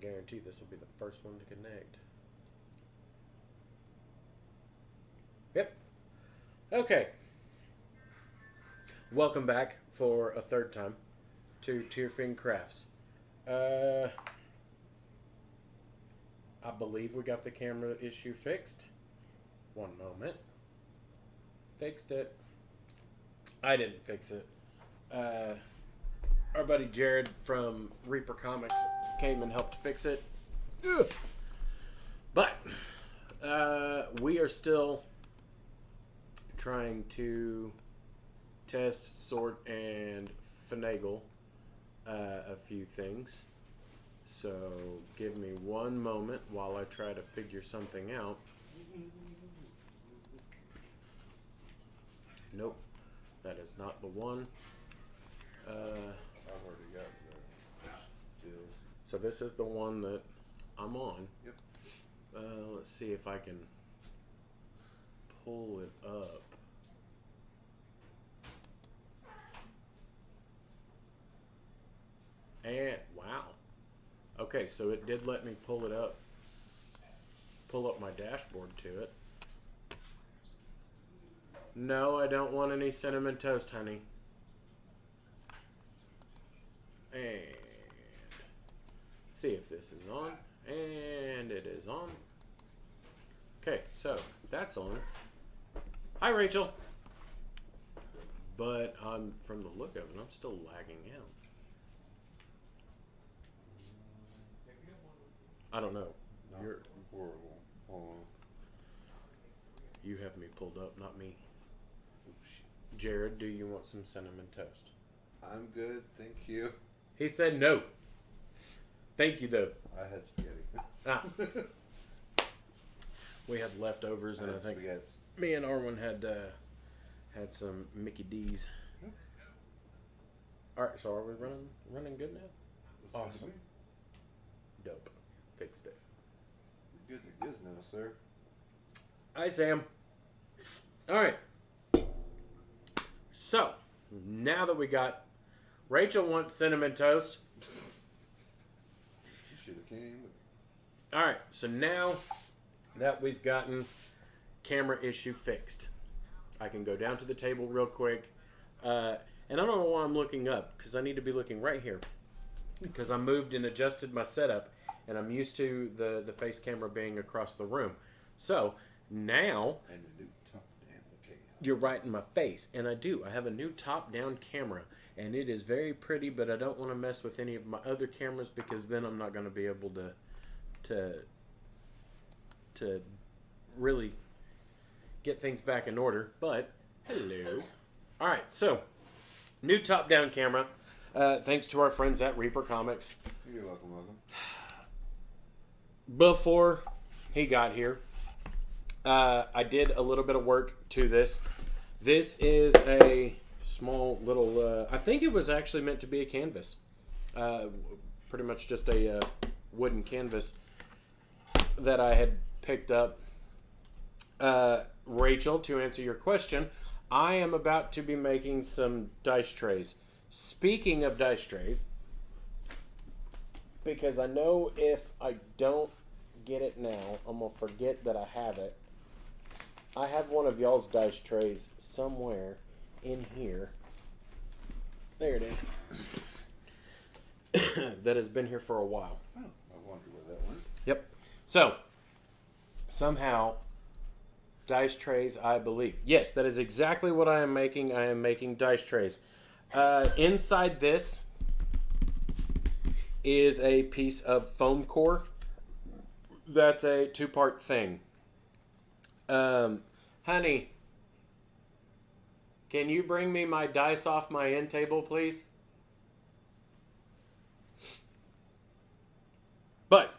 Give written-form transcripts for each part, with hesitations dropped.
guarantee this will be the first one to connect. Yep. Okay. Welcome back for a third time to Tierfing Crafts. I believe we got the camera issue fixed. One moment. Fixed it. I didn't fix it. Our buddy Jared from Reaper Comics came and helped fix it. Ugh. But we are still trying to test, sort, and finagle a few things. So give me one moment while I try to figure something out. Nope, that is not the one. I've already got the deals. So this is the one that I'm on. Yep. Let's see if I can pull it up. And wow. Okay, so it did let me pull it up. Pull up my dashboard to it. No, I don't want any cinnamon toast, honey. And see if this is on. And it is on. Okay, so that's on. Hi, Rachel. But from the look of it, I'm still lagging out. I don't know. Not You're horrible. Hold on. You have me pulled up, not me. Jared, do you want some cinnamon toast? I'm good, thank you. He said no. Thank you, though. I had spaghetti. Ah. We had leftovers, and I think spaghetti. me and Arwen had some Mickey D's. Yeah. All right, so are we running good now? What's Awesome. Dope. Fixed it. You're good to go now, sir. Hi, Sam. All right. So, now that we got... Rachel wants cinnamon toast. She should have came with me. All right. So now that we've gotten camera issue fixed, I can go down to the table real quick. And I don't know why I'm looking up, because I need to be looking right here. Because I moved and adjusted my setup, and I'm used to the face camera being across the room. So now... And a new top-down camera. You're right in my face, and I do. I have a new top-down camera, and it is very pretty, but I don't want to mess with any of my other cameras because then I'm not going to be able to really get things back in order. But, hello. All right, so, new top-down camera, thanks to our friends at Reaper Comics. You're welcome, welcome. Before he got here, I did a little bit of work to this. This is a small little, I think it was actually meant to be a canvas. Pretty much just a wooden canvas that I had picked up. Rachel, to answer your question, I am about to be making some dice trays. Speaking of dice trays, because I know if I don't get it now, I'm going to forget that I have it. I have one of y'all's dice trays somewhere in here. There it is. That has been here for a while. Oh, I wonder where that went. Yep. So, somehow, dice trays, I believe. Yes, that is exactly what I am making. I am making dice trays. Inside this is a piece of foam core. That's a two-part thing. Honey, can you bring me my dice off my end table, please? But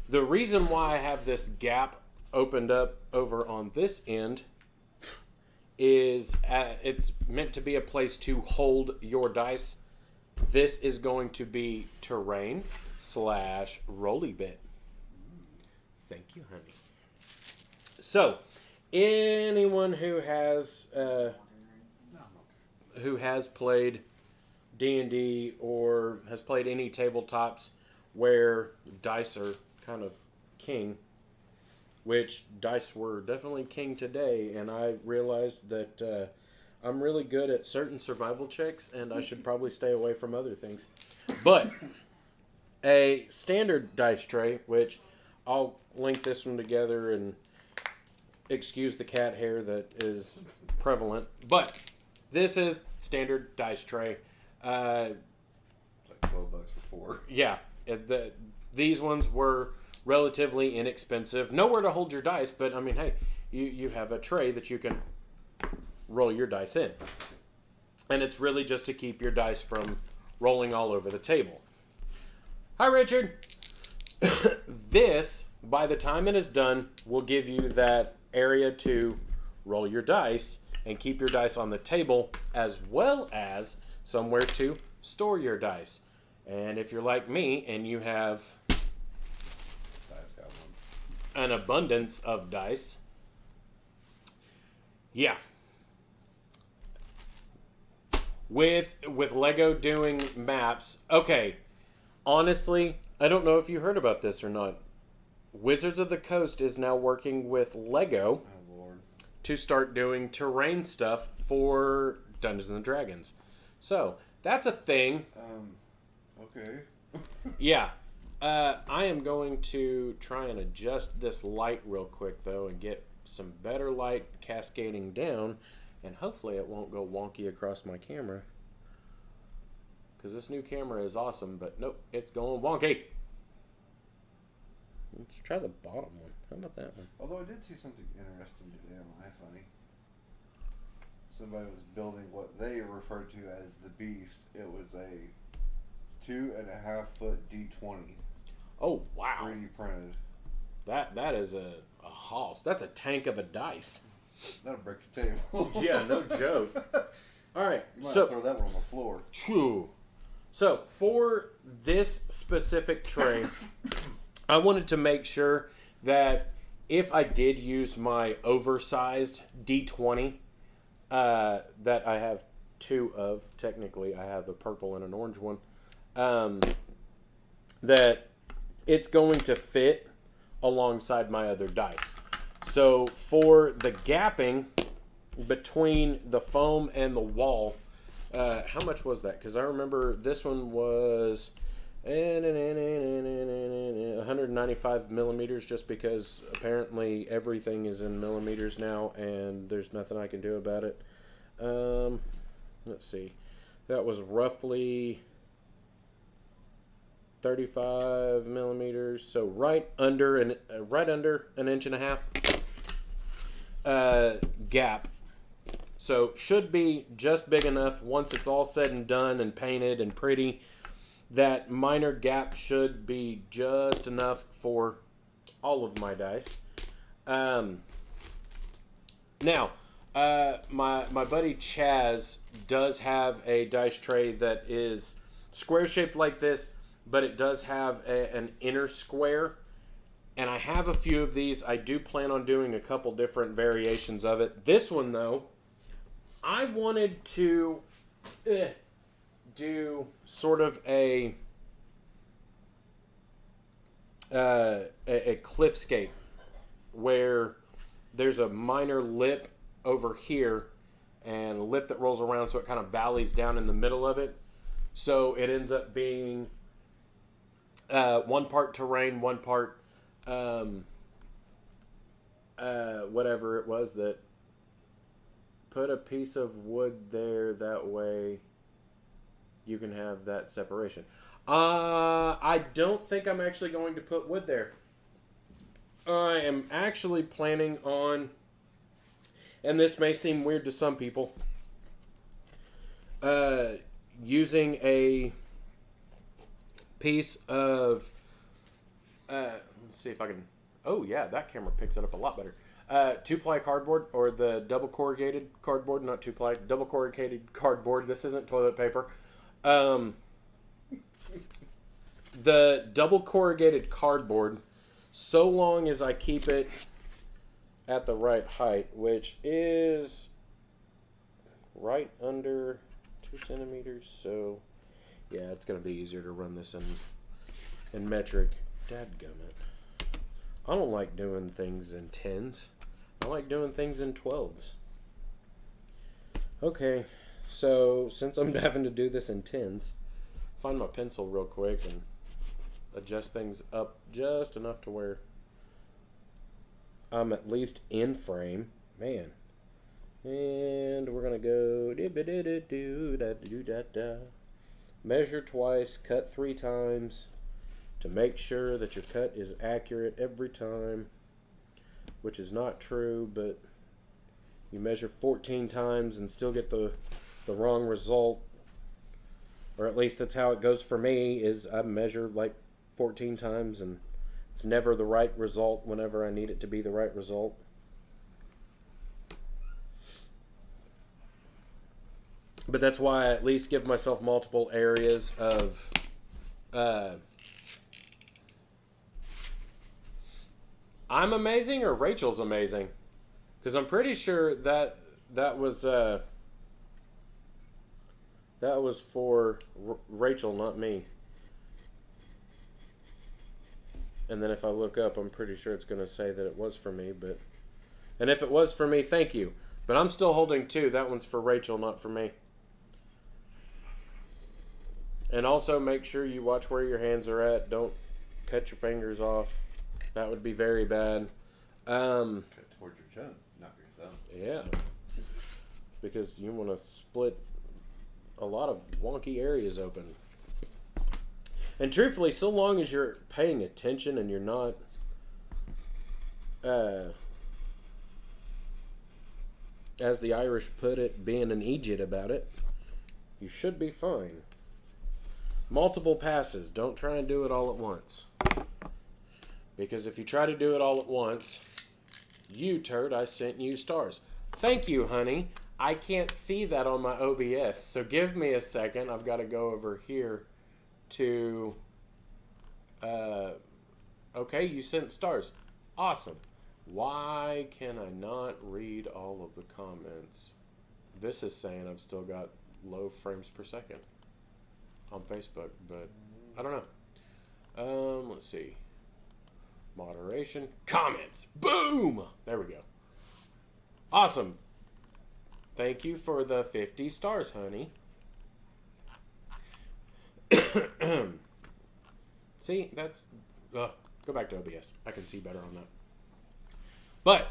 the reason why I have this gap opened up over on this end is it's meant to be a place to hold your dice. This is going to be terrain / rolly bit. Thank you, honey. So, anyone who has played D&D or has played any tabletops where dice are kind of king, which dice were definitely king today, and I realized that I'm really good at certain survival checks, and I should probably stay away from other things. But a standard dice tray, which I'll link this one together and excuse the cat hair that is prevalent, but this is standard dice tray. It's like $12 for 4. Yeah, these ones were relatively inexpensive. Nowhere to hold your dice, but I mean, hey, you have a tray that you can roll your dice in. And it's really just to keep your dice from rolling all over the table. Hi, Richard. This, by the time it is done, will give you that area to roll your dice and keep your dice on the table, as well as somewhere to store your dice. And if you're like me and you have Dice got one. an abundance of dice, yeah. With Lego doing maps, okay, honestly, I don't know if you heard about this or not. Wizards of the Coast is now working with Lego Oh, Lord. to start doing terrain stuff for Dungeons and Dragons. So, that's a thing. Okay. Yeah. I am going to try and adjust this light real quick, though, and get some better light cascading down, and hopefully it won't go wonky across my camera. Because this new camera is awesome, but nope, it's going wonky. Let's try the bottom one. How about that one? Although I did see something interesting today on iFunny. Somebody was building what they referred to as the Beast. It was a 2.5 foot D20. Oh, wow. 3D printed. That is a hoss. That's a tank of a dice. That'll break your table. Yeah, no joke. All right, You might so throw that one on the floor. true. So for this specific tray, I wanted to make sure that if I did use my oversized D20, that I have two of, technically I have a purple and an orange one, that it's going to fit alongside my other dice. So for the gapping between the foam and the wall, how much was that? Because I remember this one was 195 millimeters, just because apparently everything is in millimeters now and there's nothing I can do about it. Let's see. That was roughly 35 millimeters, so right under an inch and a half gap. So should be just big enough once it's all said and done and painted and pretty. That minor gap should be just enough for all of my dice. Now, my buddy Chaz does have a dice tray that is square shaped like this, but it does have an inner square. And I have a few of these. I do plan on doing a couple different variations of it. This one, though, I wanted to do sort of a cliffscape where there's a minor lip over here and a lip that rolls around, so it kind of valleys down in the middle of it. So it ends up being one part terrain, one part whatever it was that put a piece of wood there, that way you can have that separation. I don't think I'm actually going to put wood there. I am actually planning on, and this may seem weird to some people, using a piece of, let's see if I can, oh yeah, that camera picks it up a lot better. 2-ply cardboard, or the double corrugated cardboard, not 2-ply, double corrugated cardboard. This isn't toilet paper. The double corrugated cardboard, so long as I keep it at the right height, which is right under 2 centimeters. So yeah, it's going to be easier to run this in in metric. Dadgummit. I don't like doing things in tens. I like doing things in 12s. Okay, so since I'm having to do this in tens, find my pencil real quick and adjust things up just enough to where I'm at least in frame. Man. And we're going to go measure twice, cut 3 times to make sure that your cut is accurate every time, which is not true, but you measure 14 times and still get the wrong result, or at least that's how it goes for me, is I measure like 14 times and it's never the right result whenever I need it to be the right result. But that's why I at least give myself multiple areas of I'm amazing or Rachel's amazing, because I'm pretty sure that was for Rachel, not me. And then if I look up, I'm pretty sure it's going to say that it was for me. And if it was for me, thank you. But I'm still holding 2. That one's for Rachel, not for me. And also make sure you watch where your hands are at. Don't cut your fingers off. That would be very bad. Cut towards your chin, not your thumb. Yeah. Because you want to split a lot of wonky areas open. And truthfully, so long as you're paying attention and you're not as the Irish put it, being an idiot about it, you should be fine. Multiple passes. Don't try and do it all at once. Because if you try to do it all at once, you turd, I sent you stars. Thank you, honey. I can't see that on my OBS, so give me a second. I've got to go over here to... okay, you sent stars. Awesome. Why can I not read all of the comments? This is saying I've still got low frames per second on Facebook, but I don't know. Let's see. Moderation. Comments. Boom! There we go. Awesome. Thank you for the 50 stars, honey. See, that's... go back to OBS. I can see better on that. But,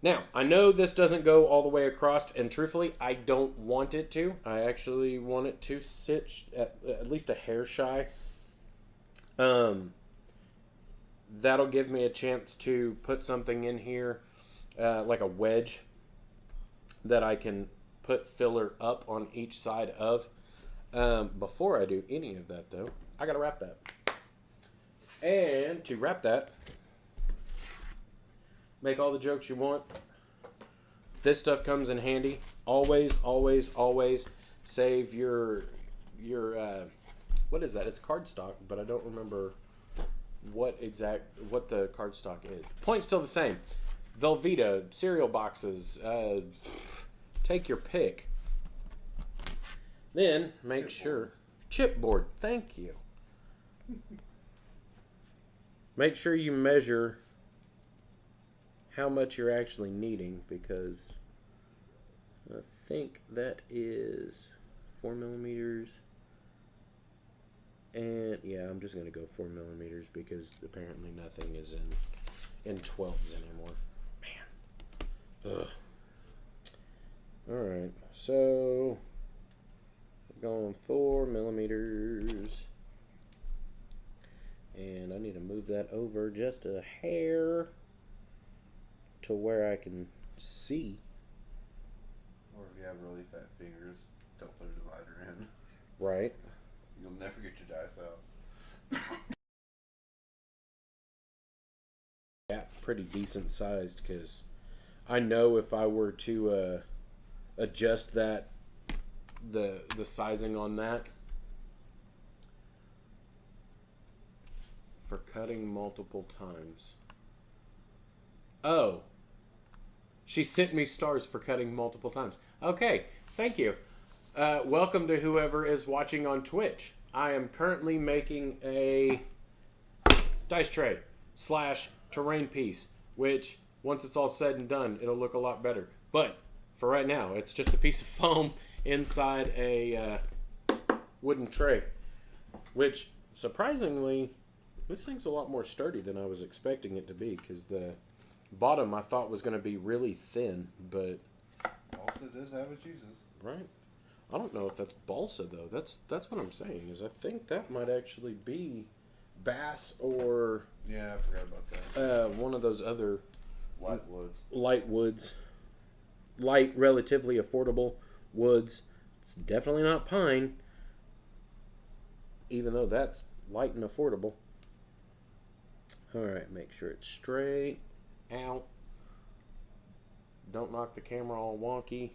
now, I know this doesn't go all the way across, and truthfully, I don't want it to. I actually want it to sit at least a hair shy. That'll give me a chance to put something in here, like a wedge, that I can put filler up on each side of. Before I do any of that, though, I gotta wrap that. And to wrap that, make all the jokes you want. This stuff comes in handy. Always, always, always save your what is that? It's cardstock, but I don't remember what the cardstock is. Point's still the same. Velveeta, cereal boxes, take your pick. Then make sure chipboard. Thank you. Make sure you measure how much you're actually needing, because I think that is 4 millimeters. And yeah, I'm just gonna go 4 millimeters because apparently nothing is in 12s anymore. Man. Ugh. Alright, so I'm going 4 millimeters. And I need to move that over just a hair to where I can see. Or if you have really fat fingers, don't put a divider in. Right. You'll never get your dice out. Yeah, pretty decent sized, because I know if I were to adjust that, the sizing on that for cutting multiple times. Oh, she sent me stars for cutting multiple times. Okay, thank you. Welcome to whoever is watching on Twitch. I am currently making a dice tray / terrain piece, which once it's all said and done, it'll look a lot better. But for right now, it's just a piece of foam inside a wooden tray, which surprisingly, this thing's a lot more sturdy than I was expecting it to be, because the bottom I thought was going to be really thin, but Also does have its uses. right. I don't know if that's balsa though. That's what I'm saying, is I think that might actually be bass or Yeah, I forgot about that. one of those other Light woods. light woods, light, relatively affordable woods. It's definitely not pine, even though that's light and affordable. All right, make sure it's straight. Ow. Don't knock the camera all wonky.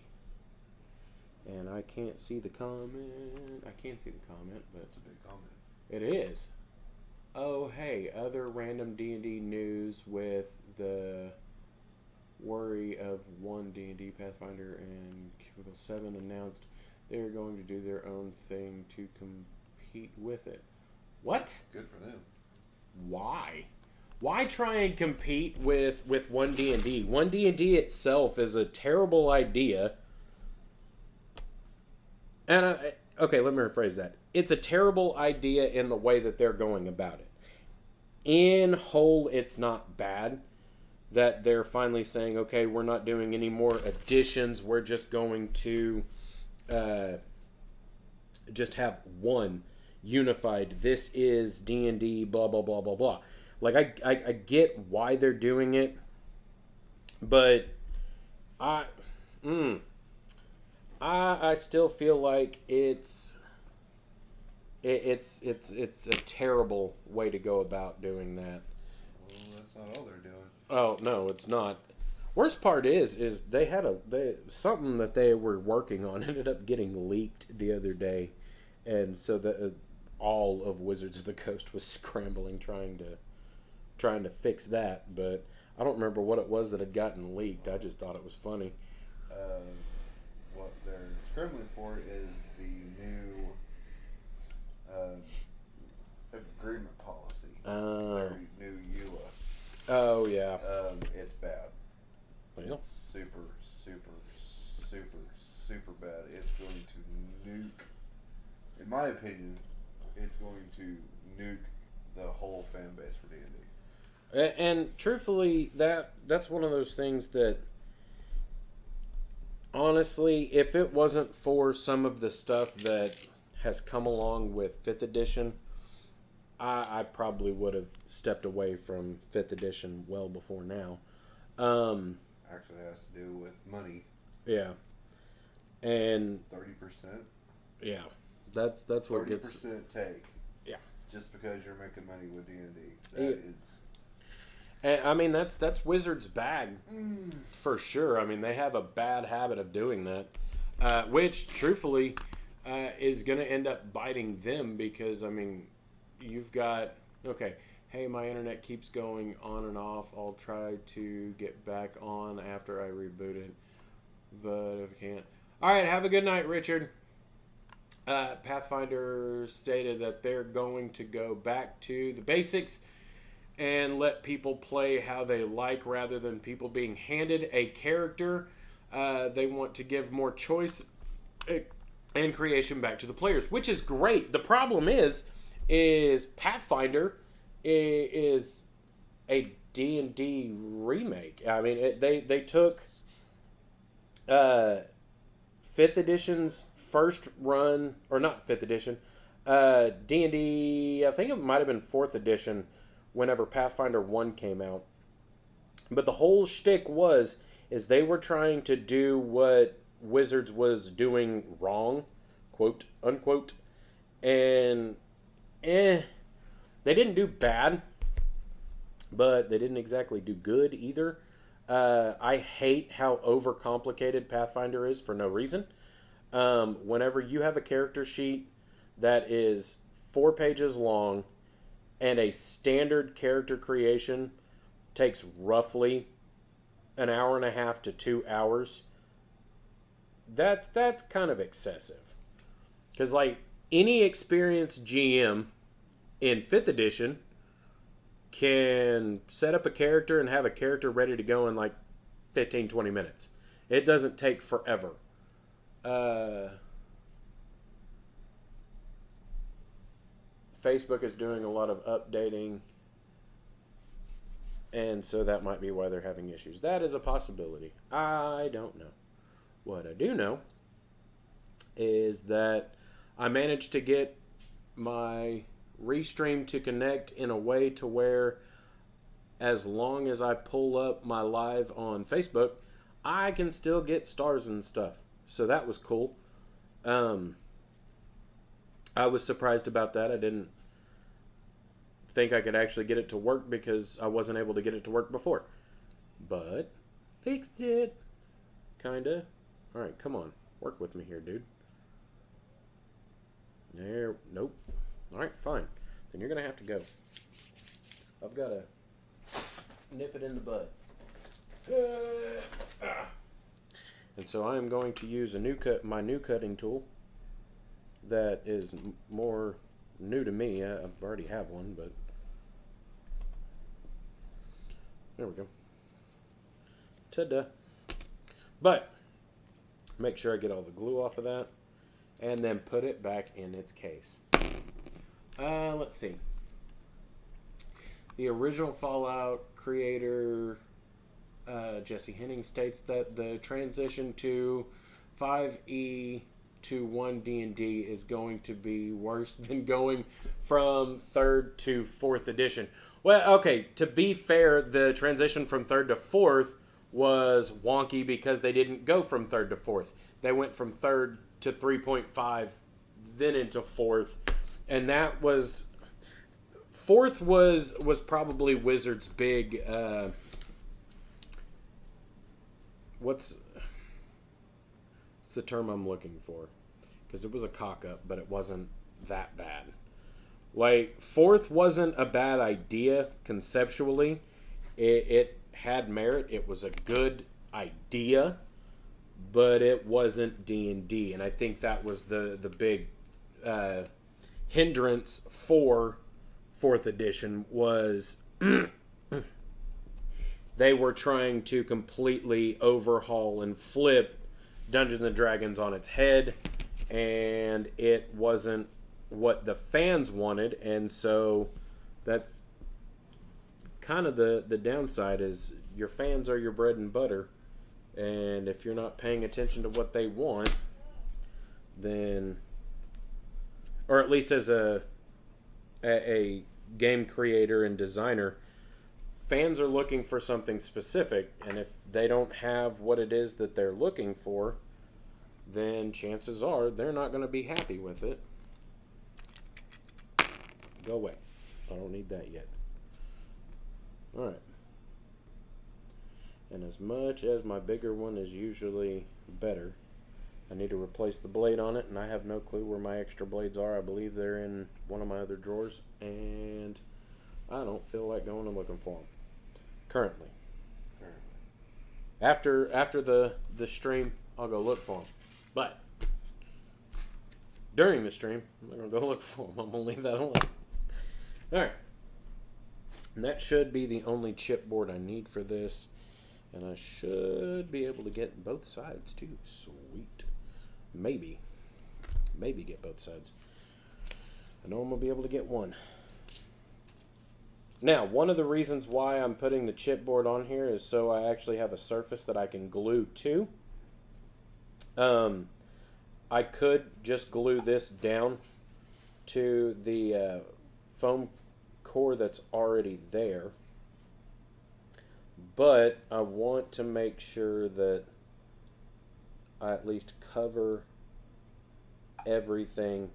And I can't see the comment. I can't see the comment, but That's a big comment. it is. Oh, hey, other random D&D news with the worry of one D&D Pathfinder and Cubicle 7 announced they are going to do their own thing to compete with it. What? Good for them. Why? Why try and compete with 1D&D? 1D&D itself is a terrible idea. And okay, let me rephrase that. It's a terrible idea in the way that they're going about it. In whole, it's not bad that they're finally saying, okay, we're not doing any more additions. We're just going to just have one unified. This is D&D, blah, blah, blah, blah, blah. Like, I get why they're doing it, but I still feel like it's a terrible way to go about doing that. Well, that's not all they're doing. Oh no, it's not. Worst part is they had something that they were working on ended up getting leaked the other day, and so that all of Wizards of the Coast was scrambling trying to fix that, but I don't remember what it was that had gotten leaked. I just thought it was funny. What they're scrambling for is the new agreement policy. Their new EULA. Oh yeah. It's bad. Well. It's super, super, super, super bad. It's going to nuke, in my opinion, it's going to nuke the whole fan base for D&D. And truthfully, that's one of those things that, honestly, if it wasn't for some of the stuff that has come along with 5th edition, I probably would have stepped away from 5th edition well before now. Actually has to do with money. Yeah. And 30%. yeah. That's what 30% gets take. Yeah. Just because you're making money with D&D. Yeah. That is... And, I mean, that's Wizards' bag for sure. I mean, they have a bad habit of doing that, which, truthfully, is going to end up biting them because, I mean, you've got, okay, hey, my internet keeps going on and off. I'll try to get back on after I reboot it, but if I can't. All right, have a good night, Richard. Pathfinder stated that they're going to go back to the basics and let people play how they like rather than people being handed a character. They want to give more choice and creation back to the players, which is great. The problem is Pathfinder is a D&D remake. I mean, they took 5th edition's first run, or not 5th edition, D&D, I think it might have been 4th edition, whenever Pathfinder 1 came out. But the whole shtick is they were trying to do what Wizards was doing wrong, quote, unquote. And, they didn't do bad, but they didn't exactly do good either. I hate how overcomplicated Pathfinder is for no reason. Whenever you have a character sheet that is 4 pages long, and a standard character creation takes roughly an hour and a half to 2 hours, that's kind of excessive. Because, like, any experienced GM in 5th edition can set up a character and have a character ready to go in like 15, 20 minutes. It doesn't take forever. Facebook is doing a lot of updating, and so that might be why they're having issues. That is a possibility. I don't know. What I do know is that I managed to get my Restream to connect in a way to where as long as I pull up my live on Facebook, I can still get stars and stuff. So that was cool. I was surprised about that. I didn't think I could actually get it to work because I wasn't able to get it to work before. But fixed it. Kinda. Alright, come on. Work with me here, dude. There. Nope. Alright, fine. Then you're going to have to go. I've got to nip it in the bud. And so I am going to use my new cutting tool that is more new to me. I already have one, but there we go. Ta-da. But make sure I get all the glue off of that and then put it back in its case. Let's see. The original Fallout creator, Jesse Henning, states that the transition to 5e to 1 D&D is going to be worse than going from 3rd to 4th edition. Well, okay, to be fair, the transition from 3rd to 4th was wonky because they didn't go from 3rd to 4th. They went from 3rd to 3.5, then into 4th. And that was... 4th was probably Wizards' big... What's the term I'm looking for? Because it was a cock-up, but it wasn't that bad. Like, 4th wasn't a bad idea conceptually. It had merit. It was a good idea, but it wasn't D&D. And I think that was the big hindrance for 4th edition was they were trying to completely overhaul and flip Dungeons & Dragons on its head, and it wasn't what the fans wanted, and so that's kind of the downside is your fans are your bread and butter, and if you're not paying attention to what they want, then, or at least as a game creator and designer, fans are looking for something specific, and if they don't have what it is that they're looking for, then chances are they're not going to be happy with it. Go away. I don't need that yet. Alright. And as much as my bigger one is usually better, I need to replace the blade on it, and I have no clue where my extra blades are. I believe they're in one of my other drawers, and I don't feel like going and looking for them. Currently. After the stream, I'll go look for them. But during the stream, I'm not going to go look for them. I'm going to leave that alone. Alright. And that should be the only chipboard I need for this. And I should be able to get both sides too. Sweet. Maybe get both sides. I know I'm going to be able to get one. Now, one of the reasons why I'm putting the chipboard on here is so I actually have a surface that I can glue to. I could just glue this down to the foam core that's already there. But I want to make sure that I at least cover everything.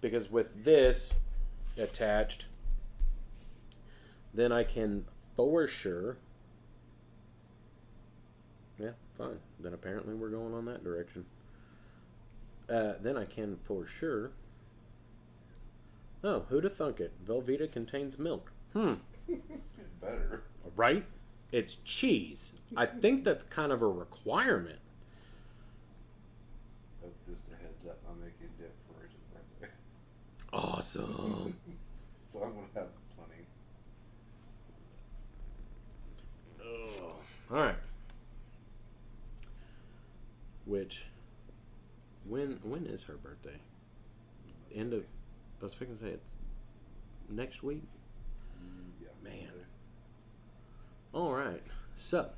Because with this attached, then I can for sure... Yeah, fine. Then apparently we're going on that direction. Then I can for sure... Oh, who'da thunk it? Velveeta contains milk. Better. Right? It's cheese. I think that's kind of a requirement. Oh, just a heads up, I'm making dip for Richard's birthday. Awesome. So I'm gonna have plenty. Oh. All right. Which, when is her birthday? End of. I was fixing to say it's next week. Yeah, Man. All right. So,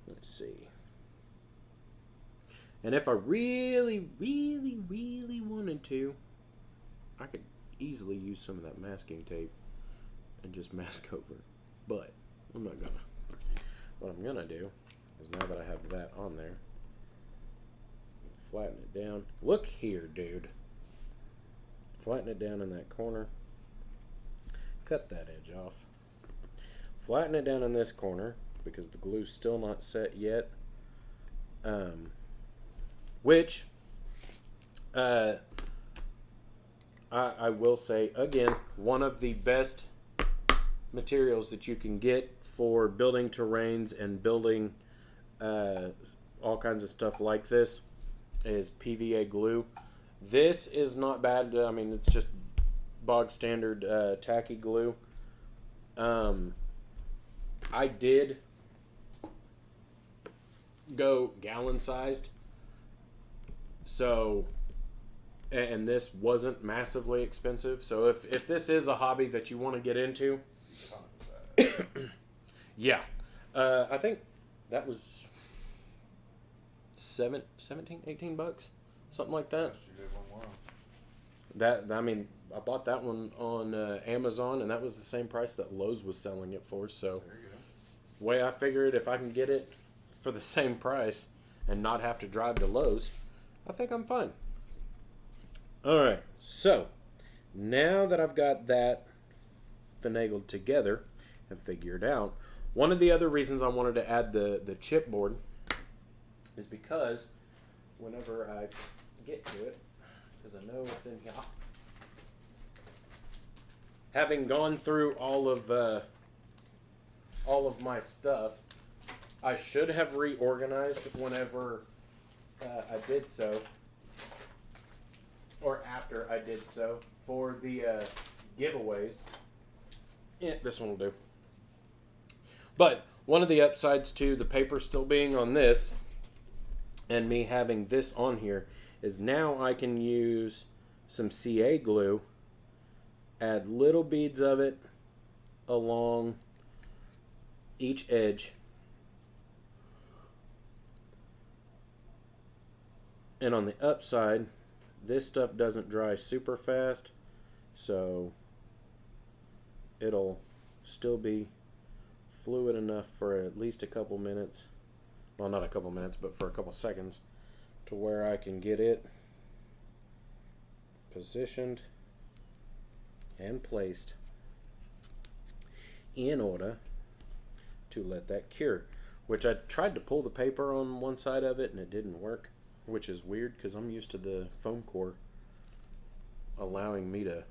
let's see. And if I really, really, really wanted to, I could easily use some of that masking tape and just mask over it. But I'm not gonna. What I'm gonna do is, now that I have that on there, flatten it down. Look here, dude. Flatten it down in that corner. Cut that edge off. Flatten it down in this corner because the glue's still not set yet. Which I will say again, one of the best materials that you can get for building terrains and building all kinds of stuff like this is PVA glue. This is not bad. I mean, it's just bog standard tacky glue. I did go gallon sized. So, and this wasn't massively expensive. So if this is a hobby that you want to get into, yeah, I think that was 17, 18 bucks, something like that. That, I mean, I bought that one on Amazon, and that was the same price that Lowe's was selling it for. So, There you go. way I figured, if I can get it for the same price and not have to drive to Lowe's, I think I'm fine. All right, so now that I've got that finagled together and figured out, one of the other reasons I wanted to add the chipboard is because whenever I get to it, because I know it's in here, having gone through all of my stuff, I should have reorganized whenever I did so, or after I did so, for the giveaways. Yeah, this one will do. But one of the upsides to the paper still being on this and me having this on here is now I can use some CA glue, add little beads of it along each edge, and on the upside, this stuff doesn't dry super fast, so it'll still be fluid enough for at least a couple minutes. Well, not a couple minutes, but for a couple seconds, to where I can get it positioned and placed in order to let that cure. Which I tried to pull the paper on one side of it and it didn't work, which is weird because I'm used to the foam core allowing me to,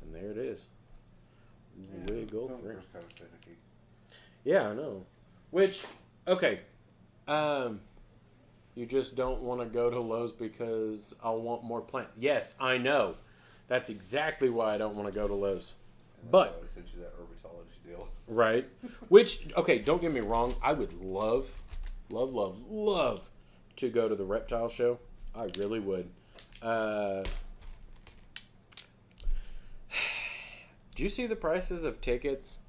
and there it is. Yeah, Wiggle film free. core's kind of finicky. Yeah, I know. Which, okay, you just don't want to go to Lowe's because I want more plant. Yes, I know. That's exactly why I don't want to go to Lowe's. And that's But why I sent you that herpetology deal. right, which, okay, don't get me wrong. I would love to go to the reptile show. I really would. Do you see the prices of tickets?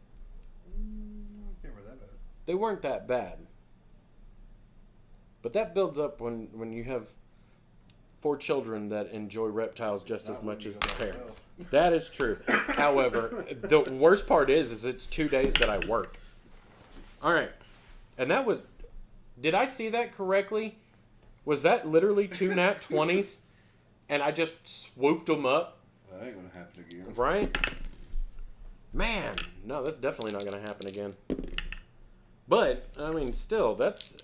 They were that bad. They weren't that bad. But that builds up when you have 4 children that enjoy reptiles just as much as the parents. That is true. However, the worst part is it's 2 days that I work. All right. And that was... Did I see that correctly? Was that literally 2 nat 20s? And I just swooped them up? That ain't gonna happen again. Right? Man, no, that's definitely not going to happen again. But, I mean, still, that's...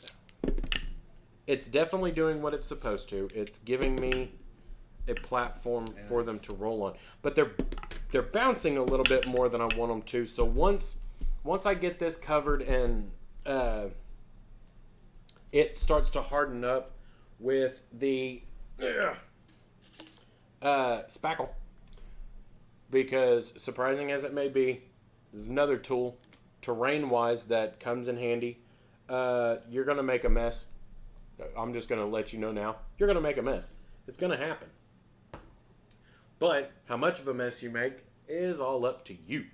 It's definitely doing what it's supposed to. It's giving me a platform for them to roll on. But they're bouncing a little bit more than I want them to. So once I get this covered and it starts to harden up with the Spackle. Because, surprising as it may be, there's another tool, terrain-wise, that comes in handy. You're going to make a mess. I'm just going to let you know now. You're going to make a mess. It's going to happen. But how much of a mess you make is all up to you.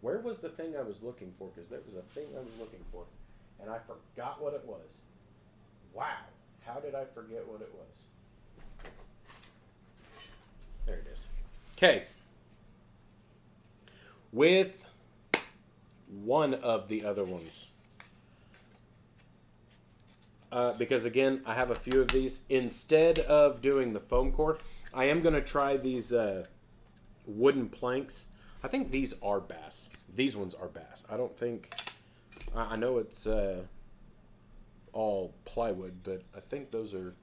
Where was the thing I was looking for? Because there was a thing I was looking for, and I forgot what it was. Wow. How did I forget what it was? There it is. Okay. With one of the other ones. Because again, I have a few of these. Instead of doing the foam core, I am going to try these wooden planks. I think these are bass. These ones are bass. I don't think... I know it's all plywood, but I think those are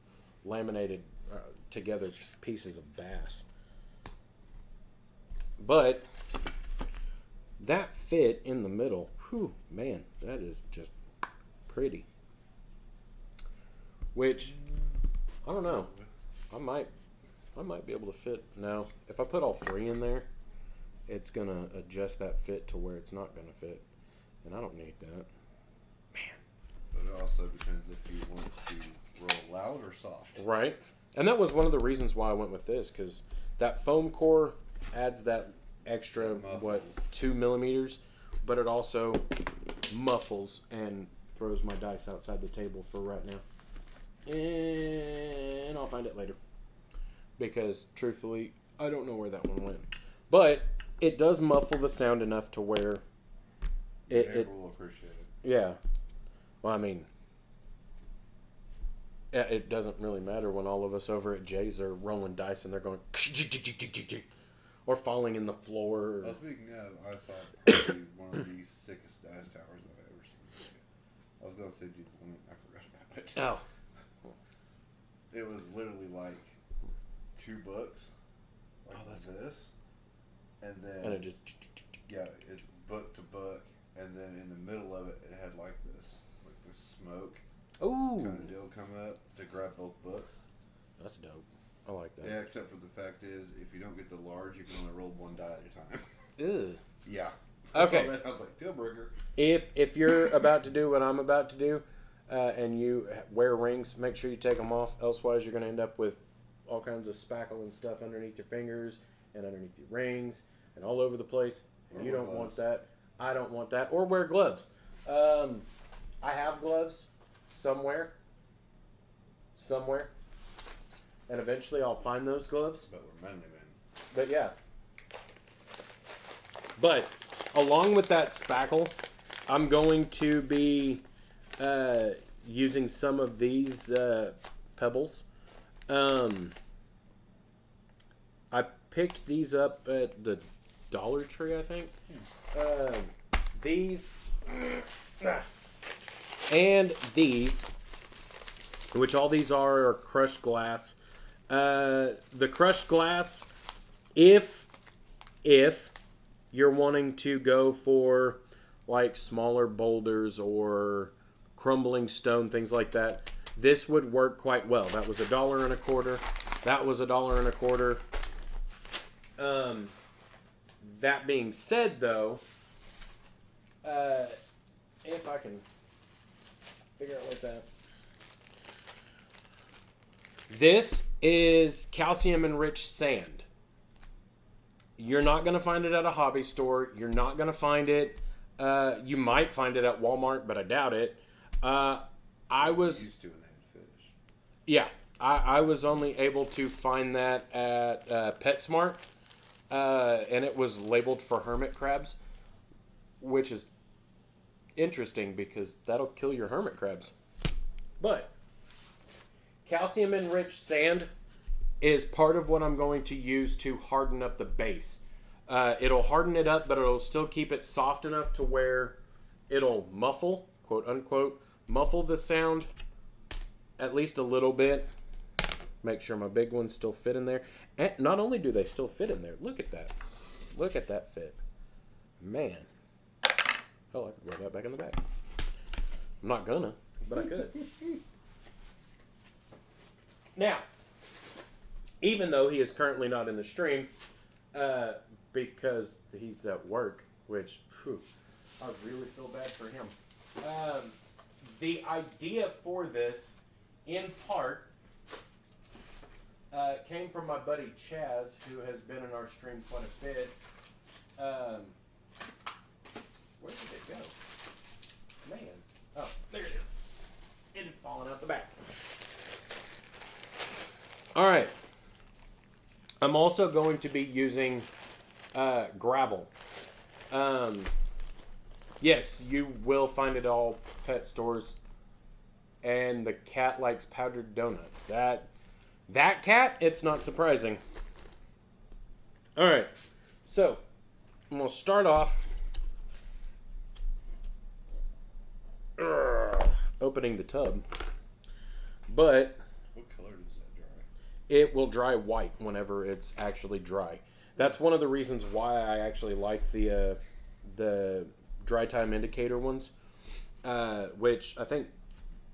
laminated together pieces of bass. But that fit in the middle, whew, man, that is just pretty. Which, I don't know, I might be able to fit. Now, if I put all three in there, it's gonna adjust that fit to where it's not gonna fit, and I don't need that. Man. But it also depends if you want it to roll loud or soft. Right. And that was one of the reasons why I went with this, because that foam core adds that extra, 2 millimeters, but it also muffles and throws my dice outside the table for right now. And I'll find it later. Because, truthfully, I don't know where that one went. But it does muffle the sound enough to where it will appreciate it. Yeah. Well, I mean, it doesn't really matter when all of us over at Jay's are rolling dice and they're going or falling in the floor. Well, speaking of, I saw probably one of the sickest dice towers I've ever seen. I was going to send you the link. I forgot about it. Oh. It was literally like 2 books, like this, and then And it just... yeah, it's book to book, and then in the middle of it, it had like this smoke Ooh. kind of deal come up to grab both books. That's dope. I like that. Yeah, except for the fact is, if you don't get the large, you can only roll 1 die at a time. Ew. Yeah. Okay. So I was like, deal breaker. If you're about to do what I'm about to do, and you wear rings, make sure you take them off. Elsewise, you're going to end up with all kinds of spackle and stuff underneath your fingers and underneath your rings and all over the place. And you don't want that. I don't want that. Or wear gloves. I have gloves somewhere. And eventually I'll find those gloves. But we're manly men. But yeah. But along with that spackle, I'm going to be using some of these pebbles. I picked these up at the Dollar Tree, I think. These and these, which all these are crushed glass. The crushed glass, if you're wanting to go for like smaller boulders or crumbling stone, things like that, this would work quite well. That was $1.25. That was $1.25. That being said, though, if I can figure out where it's at. This is calcium-enriched sand. You're not going to find it at a hobby store. You're not going to find it. You might find it at Walmart, but I doubt it. I was used to when they had fish. Yeah, I was only able to find that at PetSmart, and it was labeled for hermit crabs, which is interesting because that'll kill your hermit crabs. But calcium-enriched sand is part of what I'm going to use to harden up the base. It'll harden it up, but it'll still keep it soft enough to where it'll muffle, quote unquote, muffle the sound at least a little bit. Make sure my big ones still fit in there. And not only do they still fit in there, look at that. Look at that fit. Man. Oh, I could roll that back in the bag. I'm not gonna, but I could. Now, even though he is currently not in the stream because he's at work, which phew, I really feel bad for him. The idea for this, in part, came from my buddy Chaz, who has been in our stream quite a bit. Where did it go? Man. Oh, there it is. It had fallen out the back. Alright. I'm also going to be using gravel. Yes, you will find it all pet stores. And the cat likes powdered donuts. That cat, it's not surprising. Alright. So, I'm going to start off opening the tub. But What color does that dry? it will dry white whenever it's actually dry. That's one of the reasons why I actually like the dry time indicator ones, which I think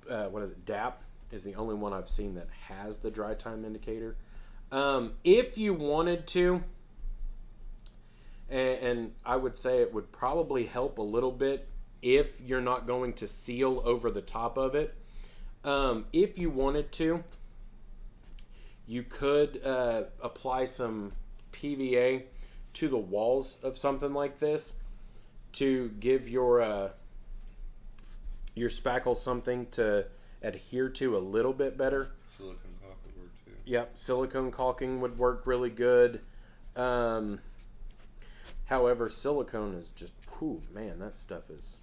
what is it, DAP is the only one I've seen that has the dry time indicator. If you wanted to, and I would say it would probably help a little bit if you're not going to seal over the top of it. If you wanted to, you could apply some PVA to the walls of something like this to give your spackle something to adhere to a little bit better. Silicone caulk would work too. Yep, silicone caulking would work really good. However, silicone is just, whew, man, that stuff is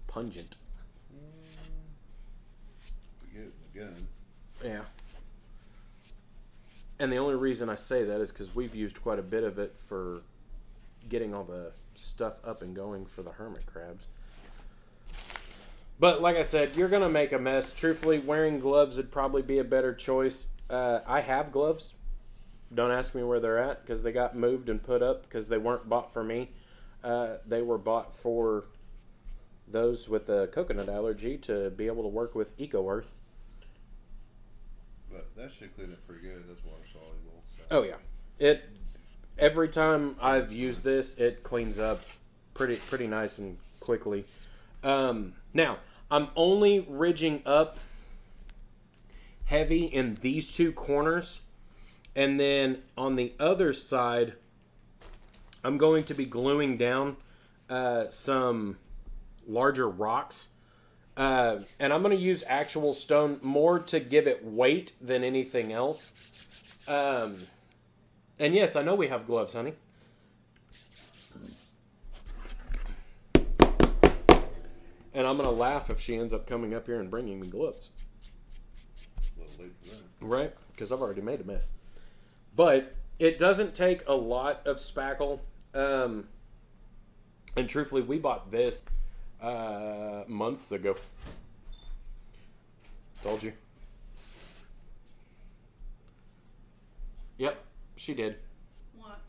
pungent. Again. Yeah. And the only reason I say that is because we've used quite a bit of it for getting all the stuff up and going for the hermit crabs. But like I said, you're going to make a mess. Truthfully, wearing gloves would probably be a better choice. I have gloves. Don't ask me where they're at because they got moved and put up because they weren't bought for me. They were bought for those with a coconut allergy to be able to work with EcoEarth. But that should clean it pretty good. That's water soluble. Oh yeah, every time I've used this, it cleans up pretty nice and quickly. Now I'm only ridging up heavy in these two corners, and then on the other side, I'm going to be gluing down some larger rocks. And I'm going to use actual stone more to give it weight than anything else. And yes, I know we have gloves, honey. And I'm going to laugh if she ends up coming up here and bringing me gloves. A little late for that. Right? Because I've already made a mess. But it doesn't take a lot of spackle. And truthfully, we bought this months ago. Told you. Yep, she did. What?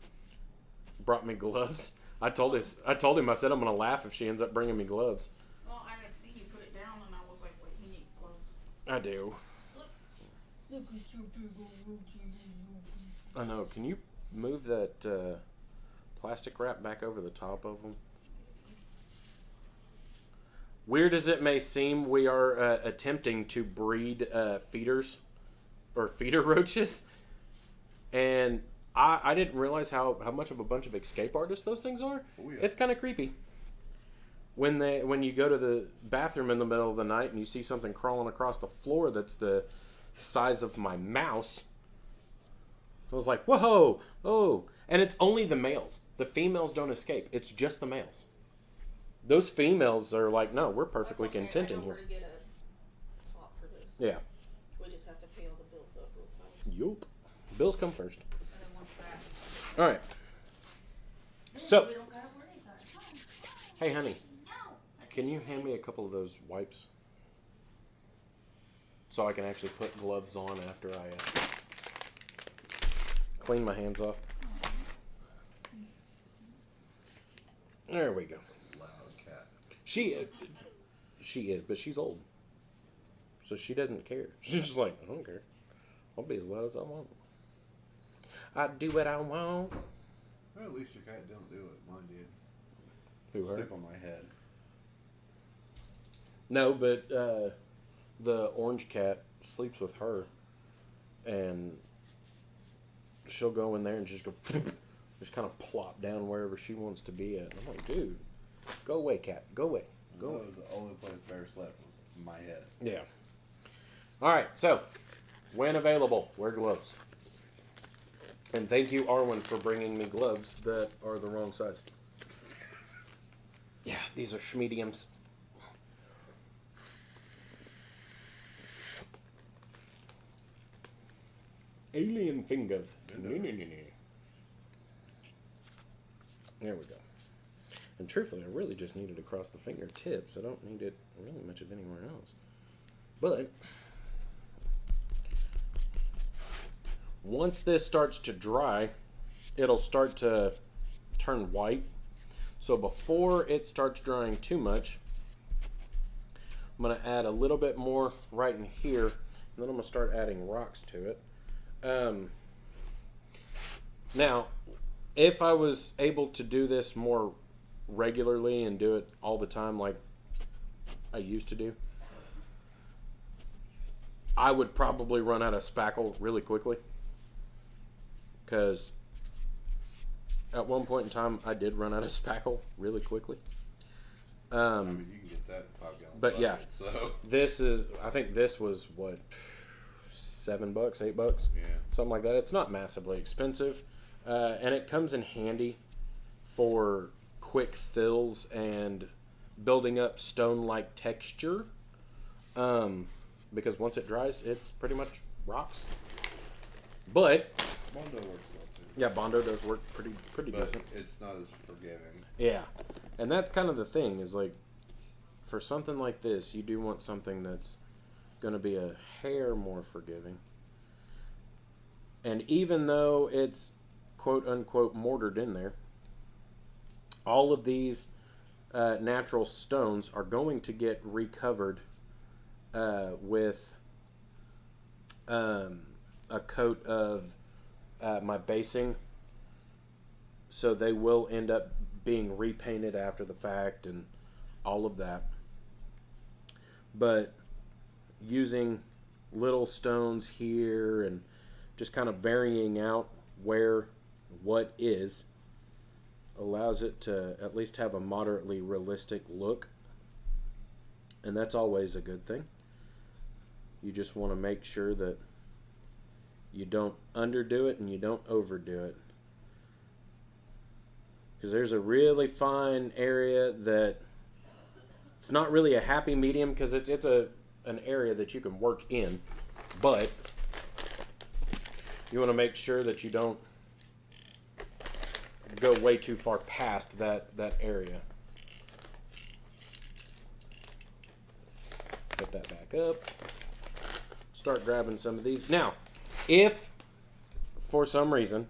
Brought me gloves. I told him. I said I'm gonna laugh if she ends up bringing me gloves. Well, I had seen you put it down, and I was like, wait, he needs gloves. I do. Look at your big old routine. I know. Can you move that plastic wrap back over the top of them? Weird as it may seem, we are attempting to breed feeders or feeder roaches, and I didn't realize how much of a bunch of escape artists those things are. Oh, yeah. It's kind of creepy when you go to the bathroom in the middle of the night and you see something crawling across the floor that's the size of my mouse. I was like, whoa, oh, and it's only the males. The females don't escape. It's just the males. Those females are like, no, we're perfectly content in here. I know where to get a top for this. Yeah. We just have to pay all the bills up real fast. Yup. Bills come first. And then once that. All right. So, We don't gotta worry about it. hey, honey, No. can you hand me a couple of those wipes so I can actually put gloves on after I clean my hands off? There we go. Loud cat. She is, but she's old, so she doesn't care. She's just like, I don't care. I'll be as loud as I want. I do what I want. Well, at least your cat don't do it. Mine did. Who, her? Sleep on my head. No, but the orange cat sleeps with her, and she'll go in there and just go, just kind of plop down wherever she wants to be at. And I'm like, dude, go away, cat, go away, go away. That was the only place Bear slept was my head. Yeah. All right, so when available, wear gloves. And thank you, Arwen, for bringing me gloves that are the wrong size. Yeah, these are schmediums. Alien fingers. No. There we go. And truthfully, I really just need it across the fingertips. I don't need it really much of anywhere else. But once this starts to dry, it'll start to turn white. So before it starts drying too much, I'm going to add a little bit more right in here, and then I'm going to start adding rocks to it. Now, if I was able to do this more regularly and do it all the time like I used to do, I would probably run out of spackle really quickly. Because at one point in time, I did run out of spackle really quickly. I mean, you can get that in 5-gallon But yeah, bucket, so. this is, I think this was what, $7, $8, Yeah. something like that. It's not massively expensive, and it comes in handy for quick fills and building up stone-like texture. Because once it dries, it's pretty much rocks. But Bondo works well too. yeah, Bondo does work pretty But decent. it's not as forgiving. Yeah, and that's kind of the thing is like, for something like this, you do want something that's going to be a hair more forgiving. And even though it's quote unquote mortared in there, all of these natural stones are going to get recovered with a coat of my basing, so they will end up being repainted after the fact and all of that. But using little stones here and just kind of varying out where what is allows it to at least have a moderately realistic look, and that's always a good thing. You just want to make sure that you don't underdo it and you don't overdo it, because there's a really fine area that it's not really a happy medium, because it's an area that you can work in, but you want to make sure that you don't go way too far past that area. Put that back up. Start grabbing some of these. Now, if for some reason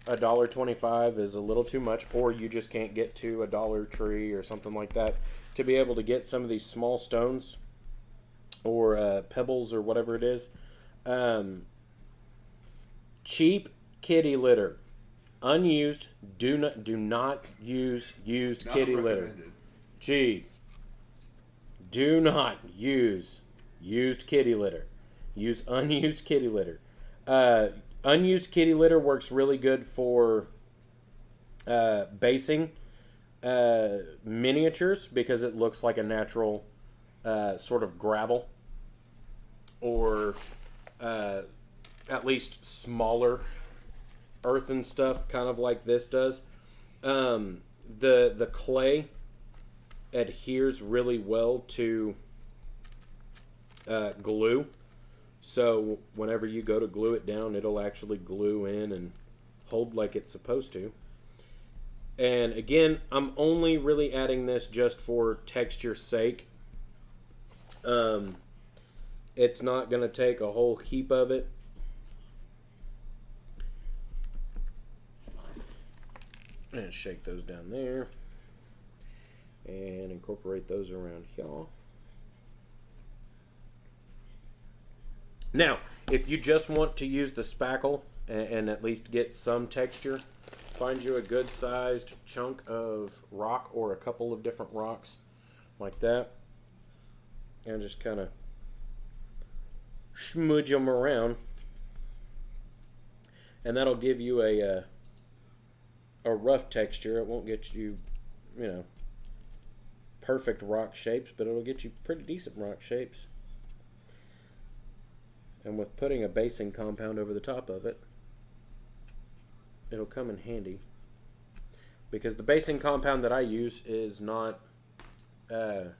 $1.25 is a little too much, or you just can't get to a Dollar Tree or something like that to be able to get some of these small stones or pebbles or whatever it is, cheap kitty litter, unused. Do not use used Not kitty litter. recommended. Jeez. Do not use used kitty litter. Use unused kitty litter. Unused kitty litter works really good for basing miniatures, because it looks like a natural sort of gravel, or at least smaller earthen stuff, kind of like this does. The clay adheres really well to glue, so whenever you go to glue it down, it'll actually glue in and hold like it's supposed to. And again, I'm only really adding this just for texture's sake. It's not going to take a whole heap of it. And shake those down there. And incorporate those around here. Now, if you just want to use the spackle and at least get some texture, find you a good sized chunk of rock or a couple of different rocks like that, and just kind of smudge them around, and that'll give you a rough texture. It won't get you, perfect rock shapes, but it'll get you pretty decent rock shapes. And with putting a basing compound over the top of it, it'll come in handy. Because the basing compound that I use is not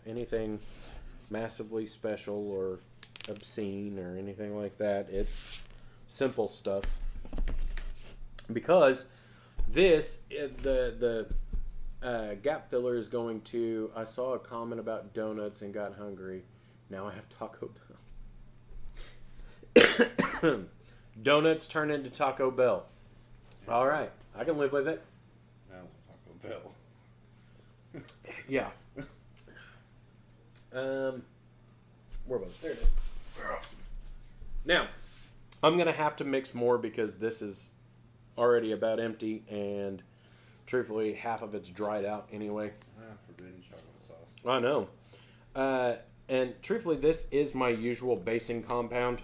anything massively special or obscene or anything like that. It's simple stuff. Because this, the gap filler is going to... I saw a comment about donuts and got hungry. Now I have Taco Bell. Donuts turn into Taco Bell. All right, I can live with it. Now Taco Bell. Yeah. Where was it? There it is. Now, I'm gonna have to mix more because this is already about empty, and truthfully, half of it's dried out anyway. Forbidden chocolate sauce. I know. And truthfully, this is my usual basing compound.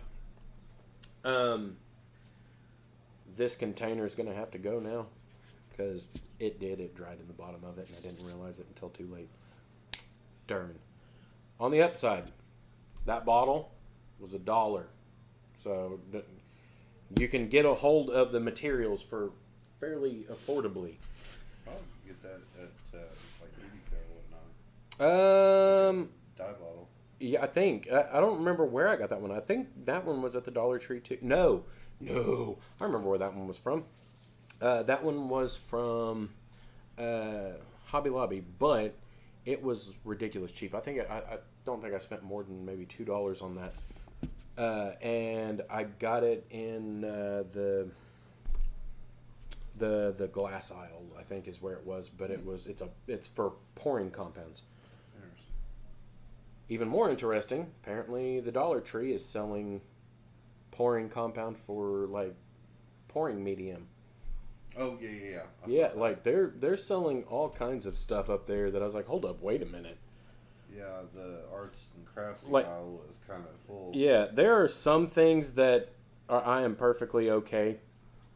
This container is going to have to go now because it dried in the bottom of it, and I didn't realize it until too late. Darn. On the upside, that bottle was $1. So you can get a hold of the materials for fairly affordably. Probably get that at like BBQ or whatnot. Dye bottle. Yeah, I think. I don't remember where I got that one. I think that one was at the Dollar Tree too. No. I remember where that one was from. That one was from Hobby Lobby, but it was ridiculous cheap. I don't think I spent more than maybe $2 on that. And I got it in the glass aisle, I think is where it was, but it's for pouring compounds. Even more interesting, apparently the Dollar Tree is selling pouring compound for like pouring medium. Oh yeah. Yeah, like they're selling all kinds of stuff up there that I was like, hold up, wait a minute. Yeah, the arts and crafts Like- aisle is kind of full. Yeah, there are some things that I am perfectly okay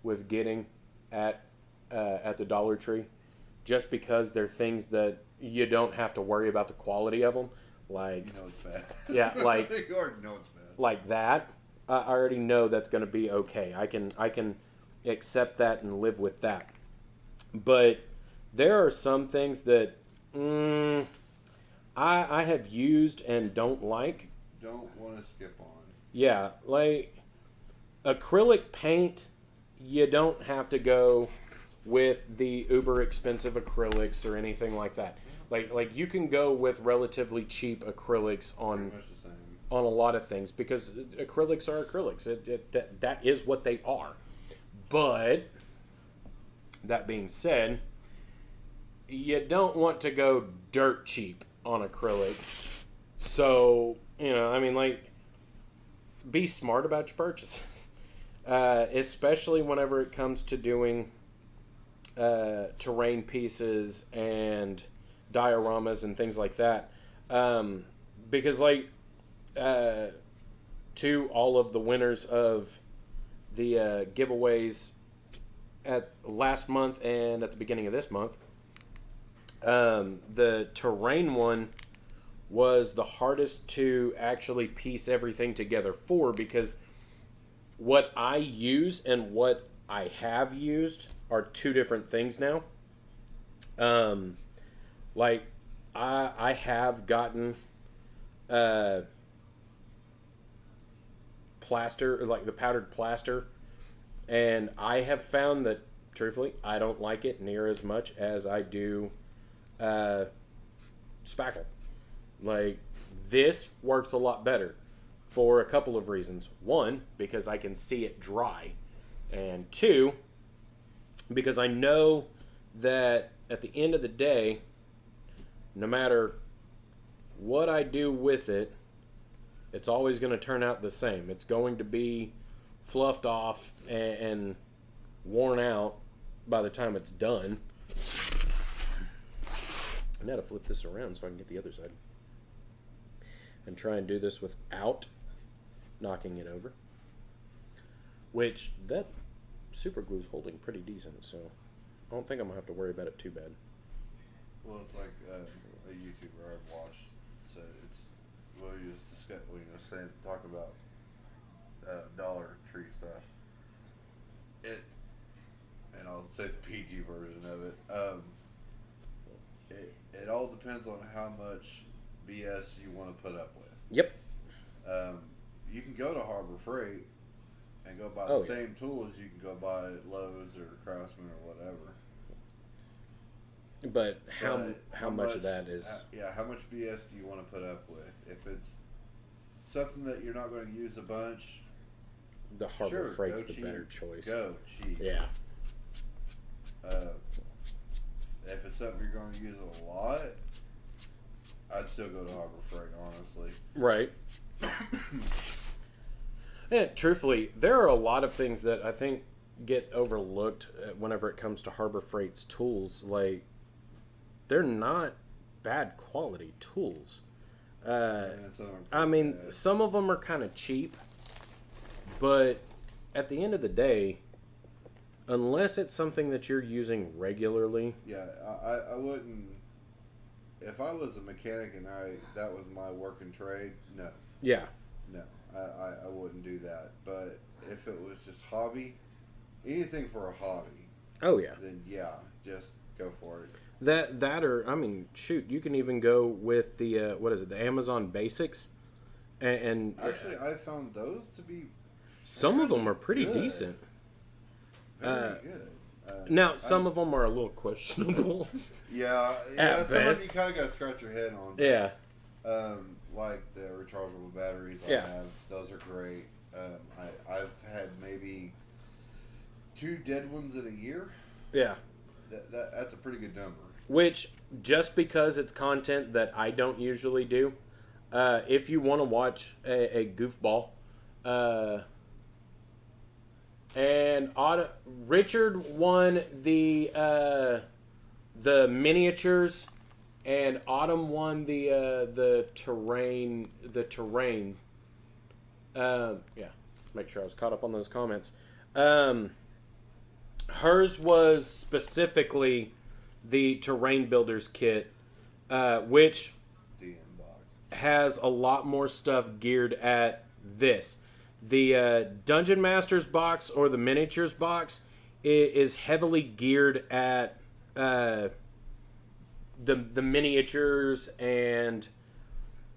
with getting at the Dollar Tree, just because they're things that you don't have to worry about the quality of them. Like, You know it's bad. Yeah, like- you already know it's bad. like that, I already know that's going to be okay. I can accept that and live with that. But there are some things that I have used and don't like. Don't want to skip on. Yeah, like acrylic paint, you don't have to go with the uber expensive acrylics or anything like that. Like you can go with relatively cheap acrylics on Pretty much the same. on a lot of things because acrylics are acrylics. That is what they are. But that being said, you don't want to go dirt cheap on acrylics. So, be smart about your purchases. Especially whenever it comes to doing terrain pieces and dioramas and things like that. Because, to all of the winners of the giveaways at last month and at the beginning of this month, the terrain one was the hardest to actually piece everything together for, because what I use and what I have used are two different things now. I have gotten plaster, like the powdered plaster, and I have found that, truthfully, I don't like it near as much as I do spackle. Like, this works a lot better for a couple of reasons. One, because I can see it dry, and two, because I know that at the end of the day, no matter what I do with it, It's always going to turn out the same. It's going to be fluffed off and worn out by the time it's done. I now to flip this around so I can get the other side. And try and do this without knocking it over. Which, that super glue is holding pretty decent, so I don't think I'm going to have to worry about it too bad. Well, it's like a YouTuber I've watched said it's, well, he was talking about Dollar Tree stuff. And I'll say the PG version of it. It all depends on how much BS you want to put up with. Yep. You can go to Harbor Freight and go buy the same tools you can go buy at Lowe's or Craftsman or whatever. But how much of that is... how much BS do you want to put up with? If it's something that you're not going to use a bunch, the Harbor Freight's the better choice. Go cheap. Yeah. If it's something you're going to use a lot, I'd still go to Harbor Freight, honestly. Right. And truthfully, there are a lot of things that I think get overlooked whenever it comes to Harbor Freight's tools. Like, they're not bad quality tools. I mean, some of them are kind of cheap, but at the end of the day, unless it's something that you're using regularly... Yeah, I wouldn't... If I was a mechanic and that was my working trade, no. Yeah. No, I wouldn't do that. But if it was just hobby, anything for a hobby... Oh, yeah. Then, yeah, just go for it. That or, I mean, shoot, you can even go with the, the Amazon Basics. And actually, I found those to be... Some of them are pretty decent. Very good. Now, some of them are a little questionable. Yeah, some of you kind of got to scratch your head on. Yeah. Like the rechargeable batteries I have, those are great. I've had maybe 2 dead ones in a year. Yeah. That's a pretty good number. Which, just because it's content that I don't usually do, if you want to watch a goofball, and Richard won the miniatures, and Autumn won the terrain. Make sure I was caught up on those comments. Hers was specifically the Terrain Builders kit, which DM box has a lot more stuff geared at this. The Dungeon Masters box or the Miniatures box is heavily geared at the miniatures and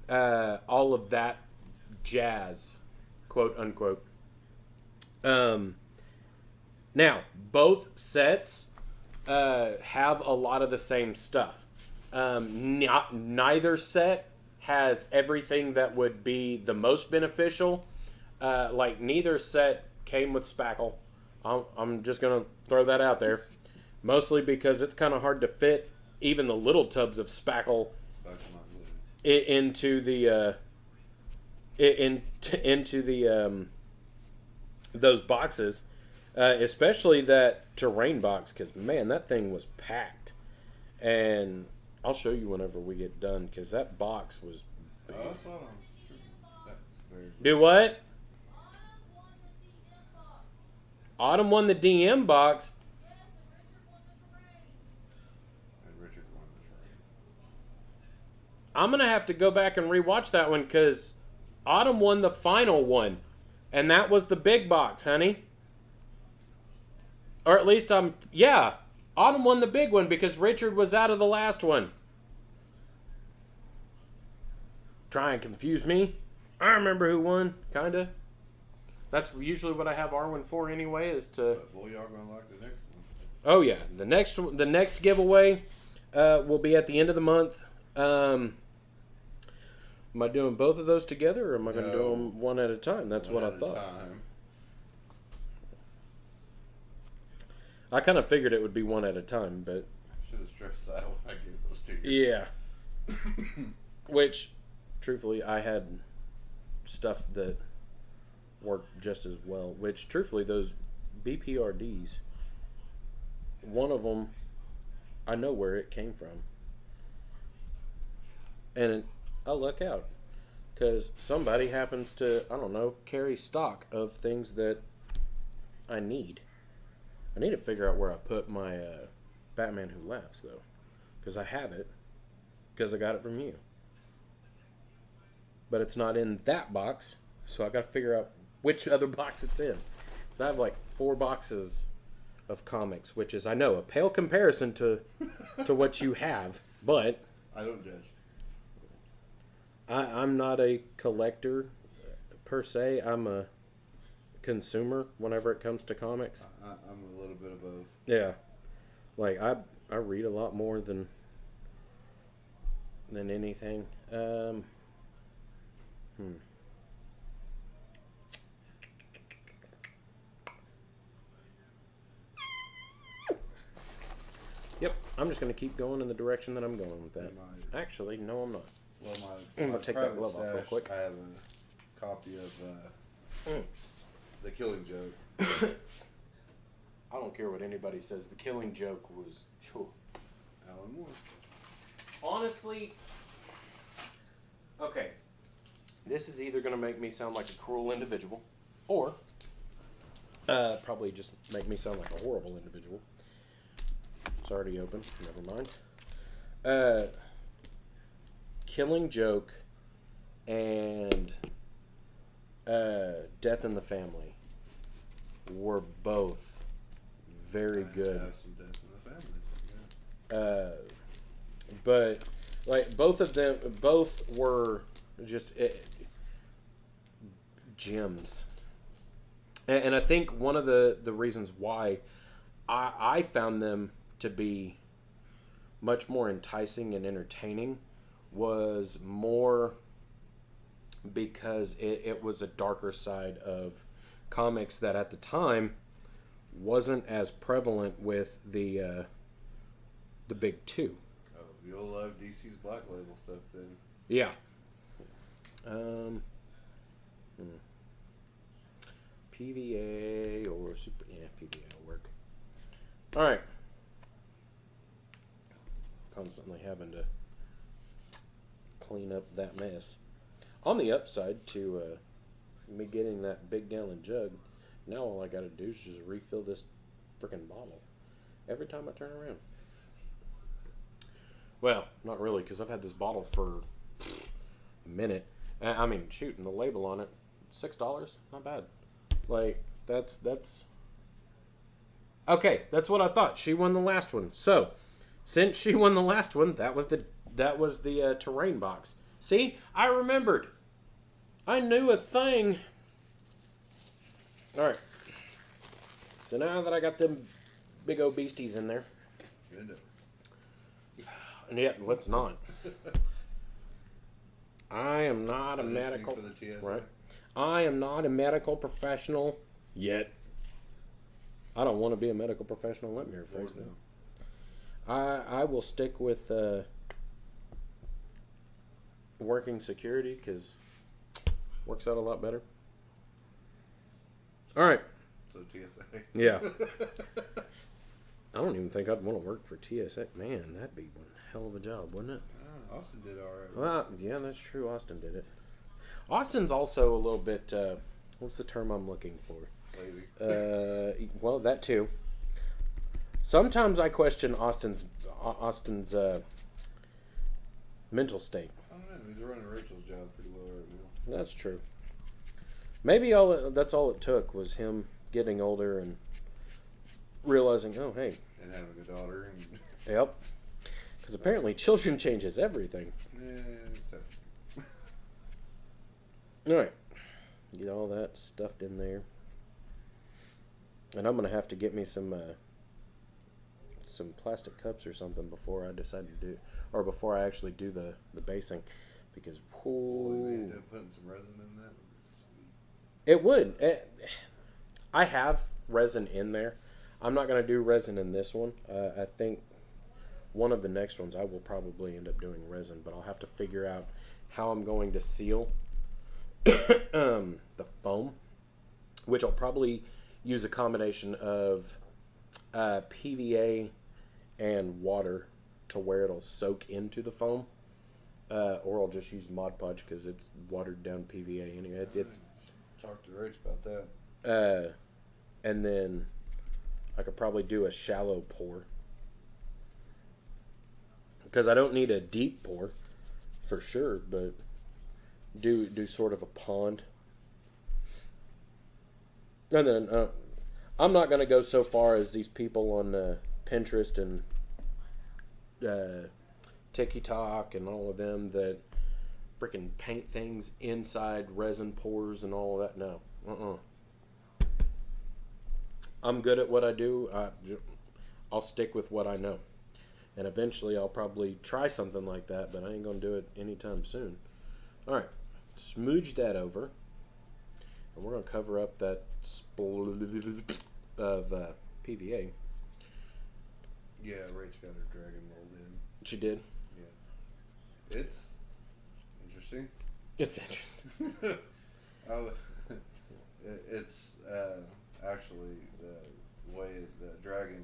all of that jazz, quote unquote. Now, both sets have a lot of the same stuff. Neither set has everything that would be the most beneficial. Like, neither set came with spackle. I'm just going to throw that out there. Mostly because it's kind of hard to fit even the little tubs of spackle into the those boxes. Especially that terrain box, because, man, that thing was packed. And I'll show you whenever we get done, because that box was big. I saw it on stream. That's very good. Do what? Autumn won the DM box. And Richard won the terrain. I'm going to have to go back and rewatch that one, because Autumn won the final one. And that was the big box, honey. Or at least Autumn won the big one because Richard was out of the last one. Try and confuse me. I remember who won, kinda. That's usually what I have Arwen for anyway, is to... But boy, y'all gonna like the next one. Oh yeah, the next giveaway will be at the end of the month. Am I doing both of those together, or am I going to do them one at a time? That's what I thought. I kind of figured it would be one at a time, but... Should have stressed that when I gave those to you. Yeah. Which, truthfully, I had stuff that work just as well. Which, truthfully, those BPRDs, one of them, I know where it came from, and I luck out because somebody happens to, I don't know, carry stock of things that I need. I need to figure out where I put my Batman Who Laughs, though, because I have it because I got it from you. But it's not in that box, so I got to figure out which other box it's in. So I have like 4 boxes of comics, which is, I know, a pale comparison to what you have, but I don't judge. I'm not a collector per se. I'm a consumer whenever it comes to comics. I'm a little bit of both. Yeah, like I read a lot more than anything. Yep, I'm just going to keep going in the direction that I'm going with that. Actually, no, I'm not. Well, I'm my gonna take that private glove off real stash, quick. I have a copy of The Killing Joke. I don't care what anybody says. The Killing Joke was... Alan Moore. Honestly... Okay. This is either going to make me sound like a cruel individual, or probably just make me sound like a horrible individual. It's already open. Never mind. Killing Joke and Death in the Family were both very good. Have some Death in the Family. Yeah. But like both of them, both were just gems. And I think one of the reasons why I found them to be much more enticing and entertaining was more because it was a darker side of comics that at the time wasn't as prevalent with the big two. Oh, you'll love DC's Black Label stuff then. Yeah. PVA or super... Yeah, PVA will work. Alright. Constantly having to clean up that mess. On the upside to me getting that big gallon jug, now all I gotta do is just refill this freaking bottle every time I turn around. Well, not really, because I've had this bottle for a minute. I mean, shoot, and the label on it, $6, not bad. Like, that's okay. That's what I thought. She won the last one. So, since she won the last one, that was the terrain box. See, I remembered. I knew a thing. All right. So now that I got them big old beasties in there, and yet let's not. I am not a medical. For the TSA. Right. I am not a medical professional yet. I don't want to be a medical professional. Let me rephrase that. I will stick with working security because works out a lot better. All right. So TSA. Yeah. I don't even think I'd want to work for TSA. Man, that'd be one hell of a job, wouldn't it? Austin did all right. Well, yeah, that's true. Austin did it. Austin's also a little bit, what's the term I'm looking for? Lazy. Well, that too. Sometimes I question Austin's mental state. I don't know. He's running Rachel's job pretty well right now. That's true. Maybe that's all it took was him getting older and realizing, oh, hey. And having a daughter. And Yep. Because apparently children changes everything. All right. Get all that stuffed in there. And I'm going to have to get me some plastic cups or something before I decide to do, or before I actually do the basing. Because, Boy, we end up putting some resin in that. Would be sweet. It would. I have resin in there. I'm not going to do resin in this one. I think one of the next ones I will probably end up doing resin, but I'll have to figure out how I'm going to seal the foam, which I'll probably use a combination of PVA and water to where it'll soak into the foam, or I'll just use Mod Podge because it's watered down PVA anyway. It's Talk to Rich about that. and then I could probably do a shallow pour because I don't need a deep pour for sure, but do sort of a pond. And then I'm not gonna go so far as these people on Pinterest and TikTok and all of them that freaking paint things inside resin pours and all of that. No, I'm good at what I do. I'll stick with what I know, and eventually I'll probably try something like that, but I ain't gonna do it anytime soon. All right, smooge that over, and we're gonna cover up that of PVA. Yeah, Rach got her dragon mold in. She did. Yeah. It's interesting. It's interesting. Oh, it's actually the way the dragon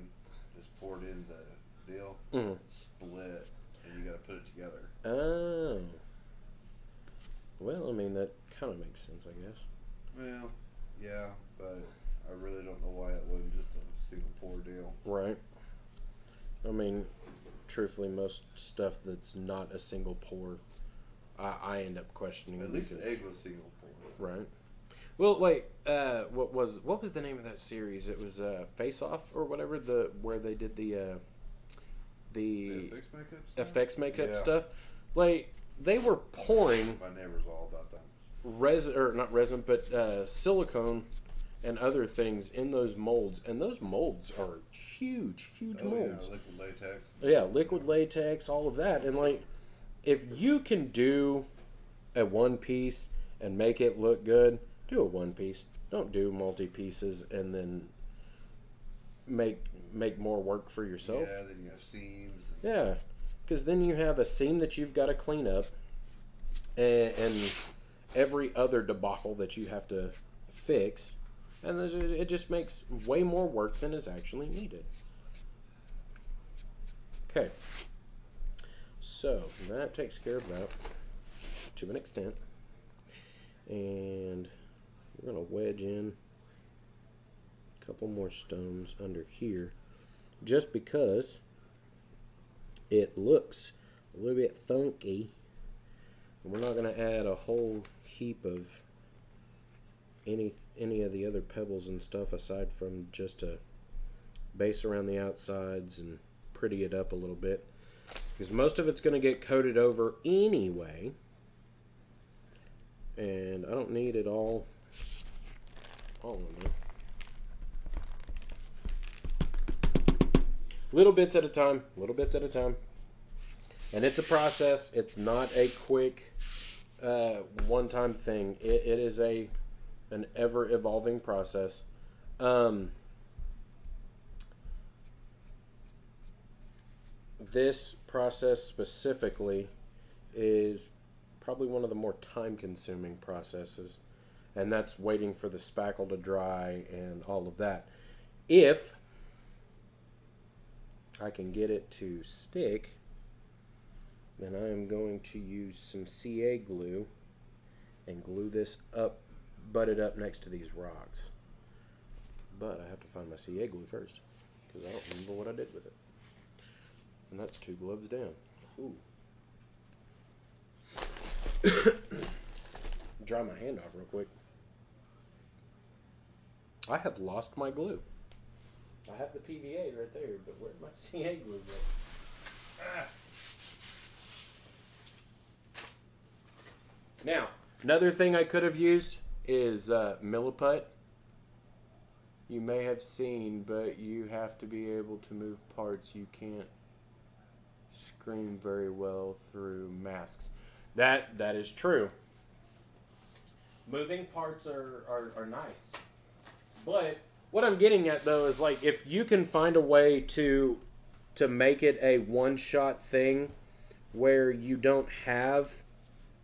is poured in the deal. Mm-hmm. It's split, and you got to put it together. Oh. Well, I mean, that kind of makes sense, I guess. Well, yeah, but I really don't know why it wasn't just a single pour deal. Right. I mean, truthfully, most stuff that's not a single pour, I end up questioning. At least the because- egg was single pour. Right. Well, like, what was the name of that series? It was Face Off or whatever. Where they did the FX makeup stuff? effects makeup Yeah. stuff. Like, they were pouring My neighbor's all about that. resin, or not resin, but silicone and other things in those molds, and those molds are huge molds. Yeah, liquid latex. Yeah, liquid latex, all of that. And like, if you can do a one piece and make it look good, do a one piece. Don't do multi pieces and then make more work for yourself. Yeah, then you have seams. Yeah, because then you have a seam that you've got to clean up, and every other debacle that you have to fix, and it just makes way more work than is actually needed. Okay, so that takes care of that to an extent, and we're gonna wedge in a couple more stones under here, just because it looks a little bit funky. And we're not going to add a whole heap of any of the other pebbles and stuff aside from just a base around the outsides and pretty it up a little bit, because most of it's going to get coated over anyway, and I don't need it all in there. Little bits at a time, and it's a process. It's not a quick one-time thing. It is an ever-evolving process. This process specifically is probably one of the more time-consuming processes, and that's waiting for the spackle to dry and all of that. If I can get it to stick, then I am going to use some CA glue and glue this up, butt it up next to these rocks. But I have to find my CA glue first, because I don't remember what I did with it. And that's 2 gloves down. Ooh. Dry my hand off real quick. I have lost my glue. I have the PVA right there, but where'd my CA glue go? Ah. Now, another thing I could have used is Milliput. You may have seen, but you have to be able to move parts. You can't screen very well through masks. That is true. Moving parts are nice. But what I'm getting at, though, is like, if you can find a way to make it a one-shot thing where you don't have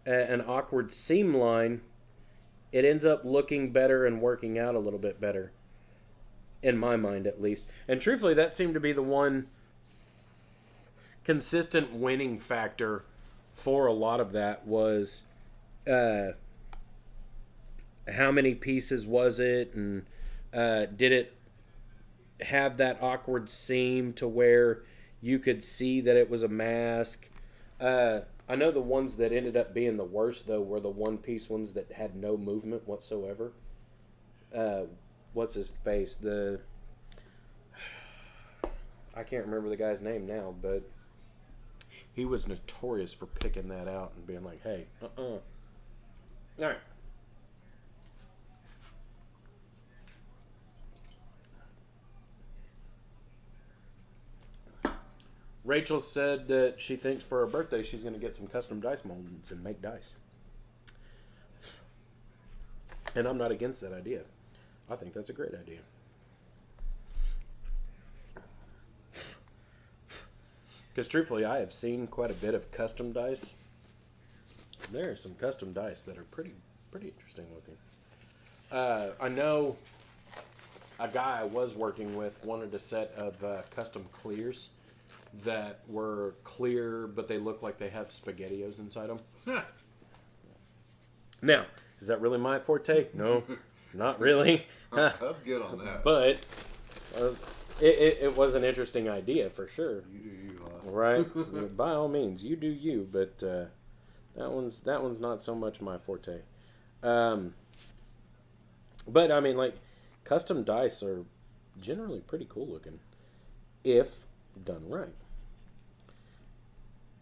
an awkward seam line it ends up looking better and working out a little bit better, in my mind at least. And truthfully, that seemed to be the one consistent winning factor for a lot of that was how many pieces was it, and did it have that awkward seam to where you could see that it was a mask. I know the ones that ended up being the worst, though, were the one-piece ones that had no movement whatsoever. What's his face? I can't remember the guy's name now, but he was notorious for picking that out and being like, hey, All right. Rachel said that she thinks for her birthday she's going to get some custom dice molds and make dice. And I'm not against that idea. I think that's a great idea. Because truthfully, I have seen quite a bit of custom dice. There are some custom dice that are pretty interesting looking. I know a guy I was working with wanted a set of custom clears that were clear, but they look like they have SpaghettiOs inside them. Now, is that really my forte? No, not really. I'm good on that. But it was an interesting idea for sure. You do you, huh? Right? By all means, you do you. But that one's not so much my forte. But I mean, like, custom dice are generally pretty cool looking if done right.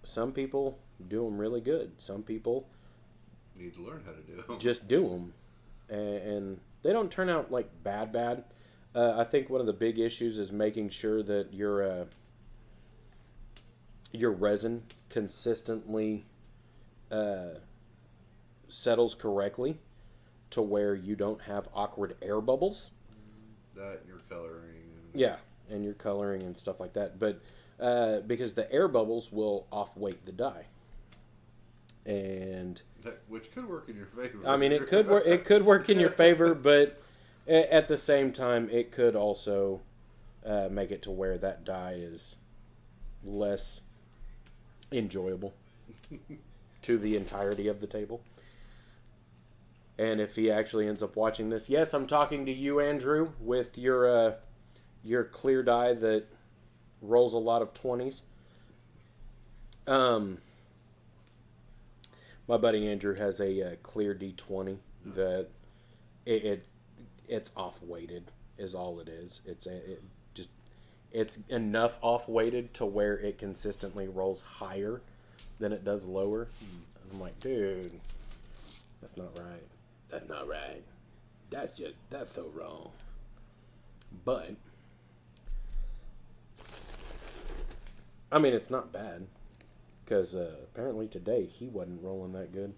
Some people do them really good. Some people Need to learn how to do them. just do them, and they don't turn out like bad. I think one of the big issues is making sure that your resin consistently settles correctly to where you don't have awkward air bubbles. That and your coloring. Yeah, and your coloring and stuff like that. But because the air bubbles will off-weight the die. And Which could work in your favor. I mean, it could work. It could work in your favor, but at the same time, it could also make it to where that die is less enjoyable to the entirety of the table. And if he actually ends up watching this, yes, I'm talking to you, Andrew, with your clear die that rolls a lot of 20s. My buddy Andrew has a clear D20 that it's off-weighted is all it is. It's enough off-weighted to where it consistently rolls higher than it does lower. I'm like, dude, that's not right. That's not right. That's so wrong. But I mean, it's not bad. Because apparently today he wasn't rolling that good.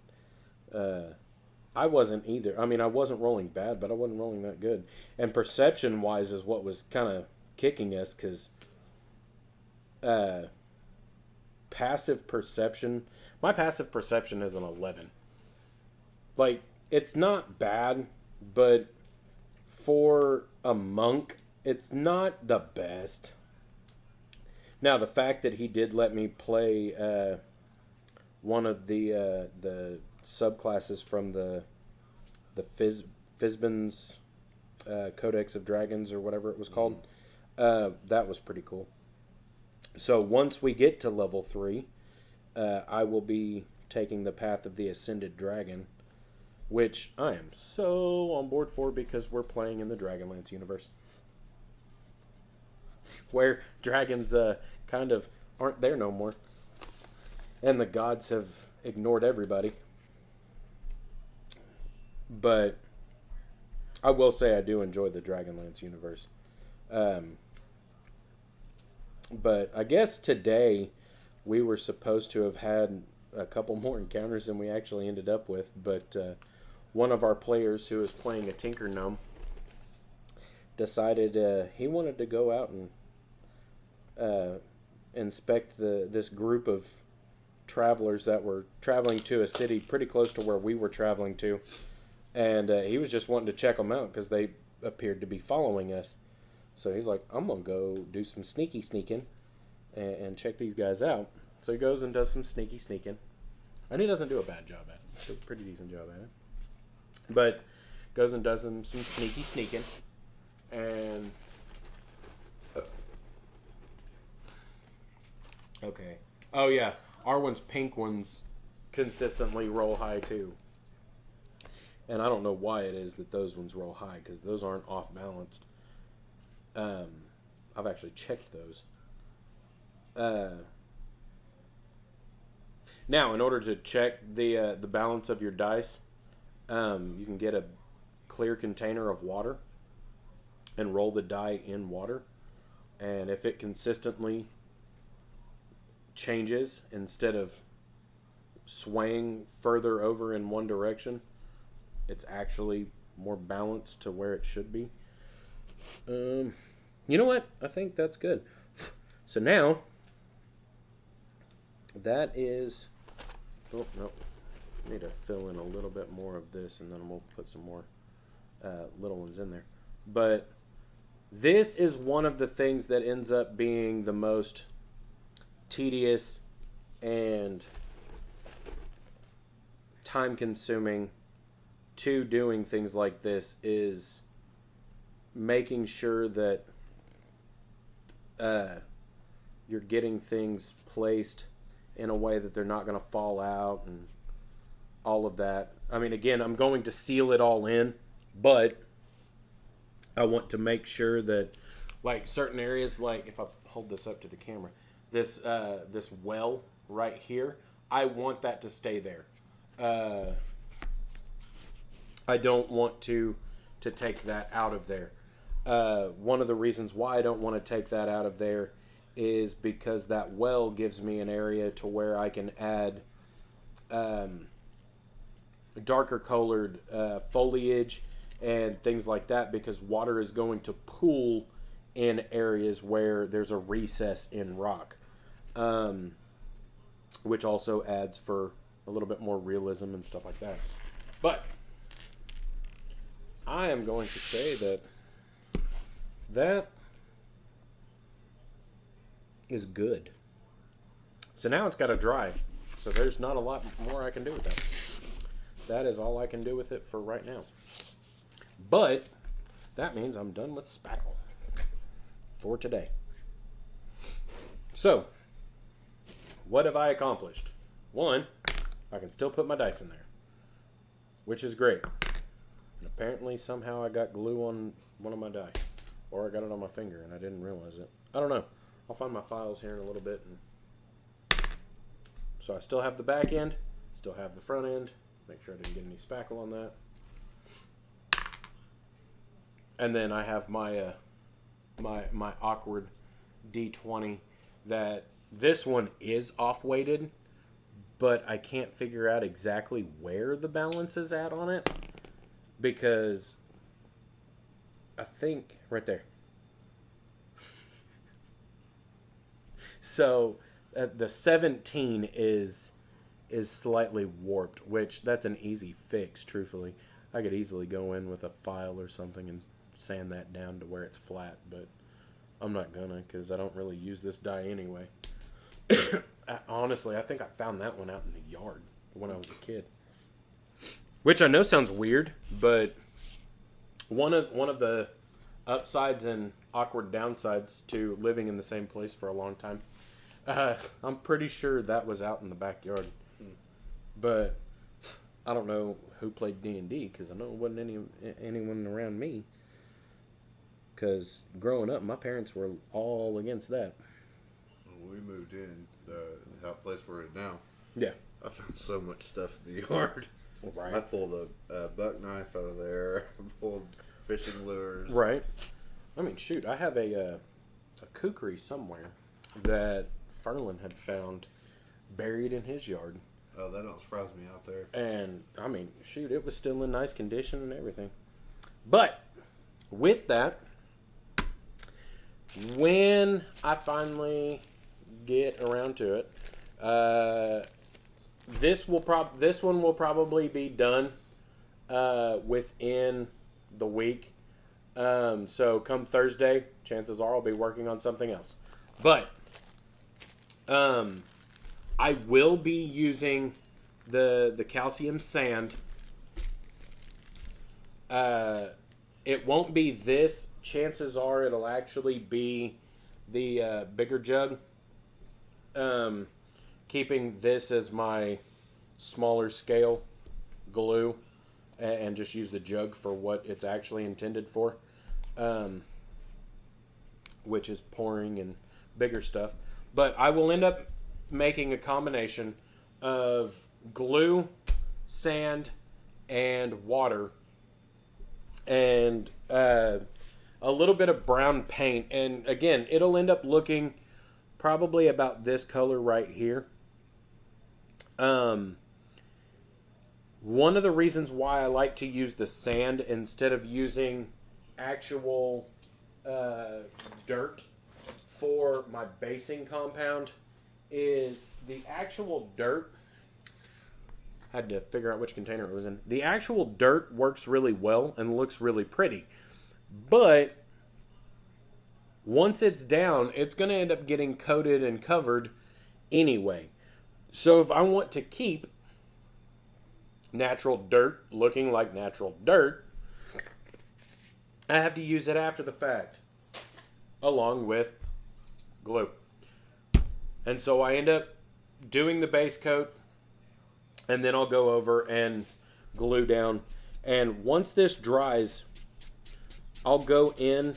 I wasn't either. I mean, I wasn't rolling bad, but I wasn't rolling that good. And perception-wise is what was kind of kicking us, because passive perception... My passive perception is an 11. Like, it's not bad, but for a monk, it's not the best. Now, the fact that he did let me play one of the subclasses from the Fizban's Codex of Dragons, or whatever it was called, that was pretty cool. So once we get to level 3, I will be taking the path of the Ascended Dragon, which I am so on board for, because we're playing in the Dragonlance universe, where dragons kind of aren't there no more, and the gods have ignored everybody. But I will say I do enjoy the Dragonlance universe. But I guess today we were supposed to have had a couple more encounters than we actually ended up with, but one of our players who is playing a Tinker Gnome decided he wanted to go out and inspect this group of travelers that were traveling to a city pretty close to where we were traveling to. And he was just wanting to check them out because they appeared to be following us. So he's like, I'm going to go do some sneaking and check these guys out. So he goes and does some sneaking. And he doesn't do a bad job at it. He does a pretty decent job at it. But goes and does some sneaking. And... okay. Oh, yeah. Our pink ones consistently roll high, too. And I don't know why it is that those ones roll high, because those aren't off-balanced. I've actually checked those. Now, in order to check the balance of your dice, you can get a clear container of water and roll the die in water. And if it consistently changes instead of swaying further over in one direction, it's actually more balanced to where it should be. You know what? I think that's good. So now, that is... oh, no. Need to fill in a little bit more of this, and then we'll put some more little ones in there. But this is one of the things that ends up being the most tedious and time-consuming to doing things like this, is making sure that you're getting things placed in a way that they're not going to fall out and all of that. I mean, again, I'm going to seal it all in, but I want to make sure that, like, certain areas, like if I hold this up to the camera, this well right here, I want that to stay there. I don't want to take that out of there. One of the reasons why I don't want to take that out of there is because that well gives me an area to where I can add darker colored foliage and things like that, because water is going to pool in areas where there's a recess in rock, which also adds for a little bit more realism and stuff like that. But I am going to say that is good. So now it's got to dry. So there's not a lot more I can do with that. That is all I can do with it for right now. But that means I'm done with spackle for today. So, what have I accomplished? One, I can still put my dice in there, which is great. And apparently somehow I got glue on one of my die. Or I got it on my finger and I didn't realize it. I don't know. I'll find my files here in a little bit. So I still have the back end, still have the front end. Make sure I didn't get any spackle on that. And then I have my my awkward D20 that this one is off-weighted, but I can't figure out exactly where the balance is at on it, because I think right there. So the 17 is slightly warped, which that's an easy fix, truthfully. I could easily go in with a file or something and sand that down to where it's flat, but I'm not gonna, because I don't really use this die anyway. Honestly, I think I found that one out in the yard when I was a kid. Which I know sounds weird, but one of the upsides and awkward downsides to living in the same place for a long time, I'm pretty sure that was out in the backyard. But I don't know who played D&D, because I know it wasn't anyone around me. Because growing up, my parents were all against that. When we moved in, the place we're in now, Yeah. I found so much stuff in the yard. Right. I pulled a buck knife out of there. I pulled fishing lures. Right. I mean, shoot, I have a kukri somewhere that Ferlin had found buried in his yard. Oh, that don't surprise me out there. And, I mean, shoot, it was still in nice condition and everything. But, with that, when I finally get around to it, this one will probably be done within the week. So come Thursday, chances are I'll be working on something else. But I will be using the calcium sand. It won't be this. Chances are it'll actually be the bigger jug. Keeping this as my smaller scale glue and just use the jug for what it's actually intended for, which is pouring and bigger stuff. But I will end up making a combination of glue, sand, and water, and a little bit of brown paint. And again, it'll end up looking probably about this color right here. One of the reasons why I like to use the sand instead of using actual dirt for my basing compound is the actual dirt. I had to figure out which container it was in. The actual dirt works really well and looks really pretty. But once it's down, it's going to end up getting coated and covered anyway. So if I want to keep natural dirt looking like natural dirt, I have to use it after the fact, along with glue. And so I end up doing the base coat, and then I'll go over and glue down. And once this dries, I'll go in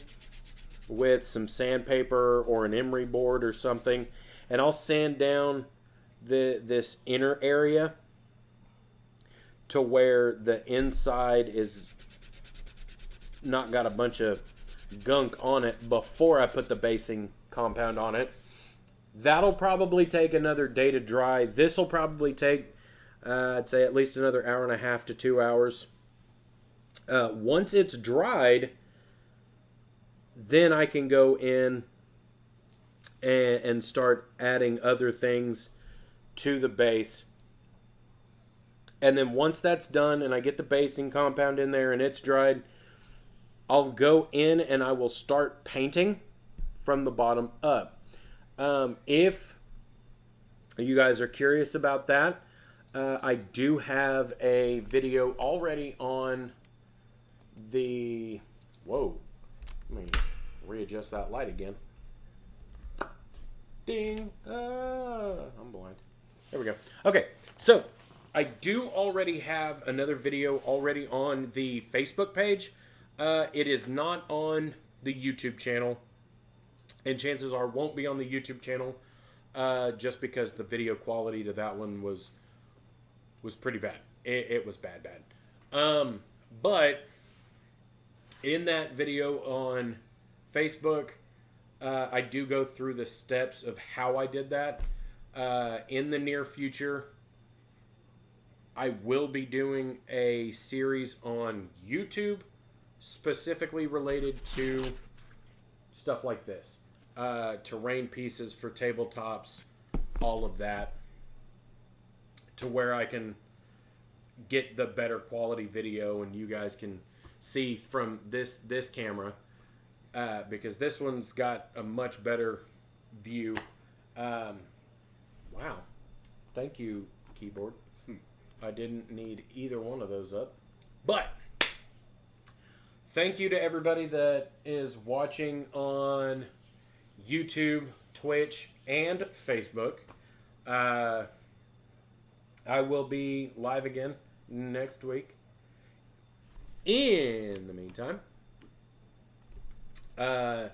with some sandpaper or an emery board or something, and I'll sand down this inner area to where the inside is not got a bunch of gunk on it before I put the basing compound on it. That'll probably take another day to dry. This will probably take, I'd say, at least another hour and a half to 2 hours. Once it's dried, then I can go in and start adding other things to the base. And then once that's done and I get the basing compound in there and it's dried, I'll go in and I will start painting from the bottom up. If you guys are curious about that, I do have a video already on the... Whoa. Let me readjust that light again. Ding. I'm blind. There we go. Okay, so I do already have another video already on the Facebook page. It is not on the YouTube channel, and chances are won't be on the YouTube channel, just because the video quality to that one was pretty bad. It was bad. But in that video on Facebook, I do go through the steps of how I did that. In the near future, I will be doing a series on YouTube specifically related to stuff like this. Terrain pieces for tabletops, all of that, to where I can get the better quality video and you guys can see from this camera, because this one's got a much better view. Wow. Thank you, keyboard. I didn't need either one of those up. But thank you to everybody that is watching on YouTube, Twitch, and Facebook. I will be live again next week. In the meantime, I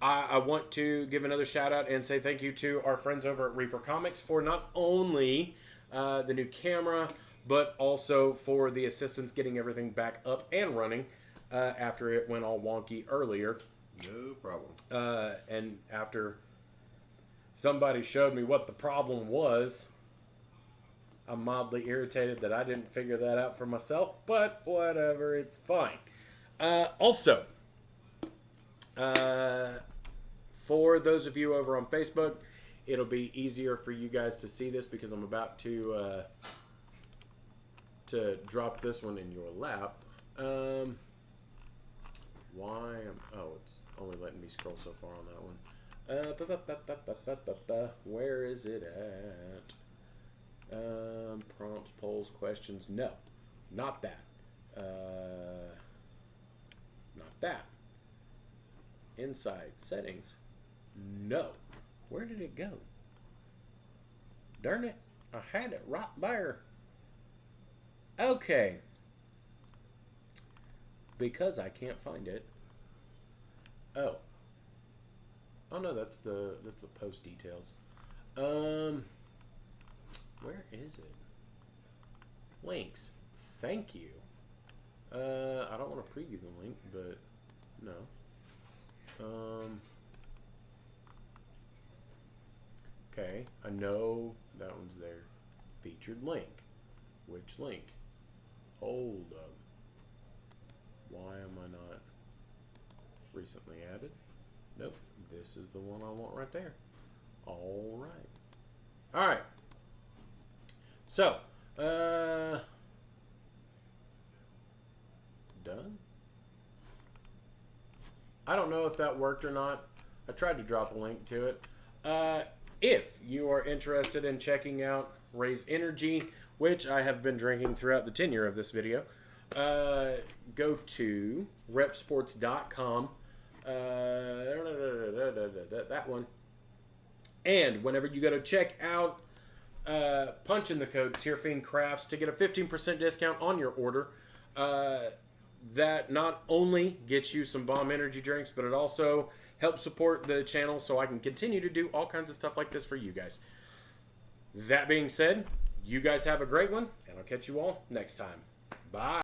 want to give another shout out and say thank you to our friends over at Reaper Comics for not only the new camera, but also for the assistance getting everything back up and running after it went all wonky earlier. No problem. And after somebody showed me what the problem was, I'm mildly irritated that I didn't figure that out for myself, but whatever, it's fine. Also, for those of you over on Facebook, it'll be easier for you guys to see this because I'm about to to drop this one in your lap. Why am... Oh, it's only letting me scroll so far on that one. Where is it at? Prompts, polls, questions. No, not that. Not that. Inside settings. No. Where did it go? Darn it. I had it right there. Okay. Because I can't find it. Oh. Oh no, that's the post details. Where is it? Links. Thank you. I don't want to preview the link, but no. Okay, I know that one's there. Featured link. Which link? Hold up. Why am I not recently added? Nope, this is the one I want right there. All right. All right. So, done? I don't know if that worked or not. I tried to drop a link to it. If you are interested in checking out Raise Energy, which I have been drinking throughout the tenure of this video, go to repsports.com. That one. And whenever you go to check out, punch in the code TierFiend Crafts to get a 15% discount on your order. That not only gets you some bomb energy drinks, but it also helps support the channel so I can continue to do all kinds of stuff like this for you guys. That being said, you guys have a great one, and I'll catch you all next time. Bye.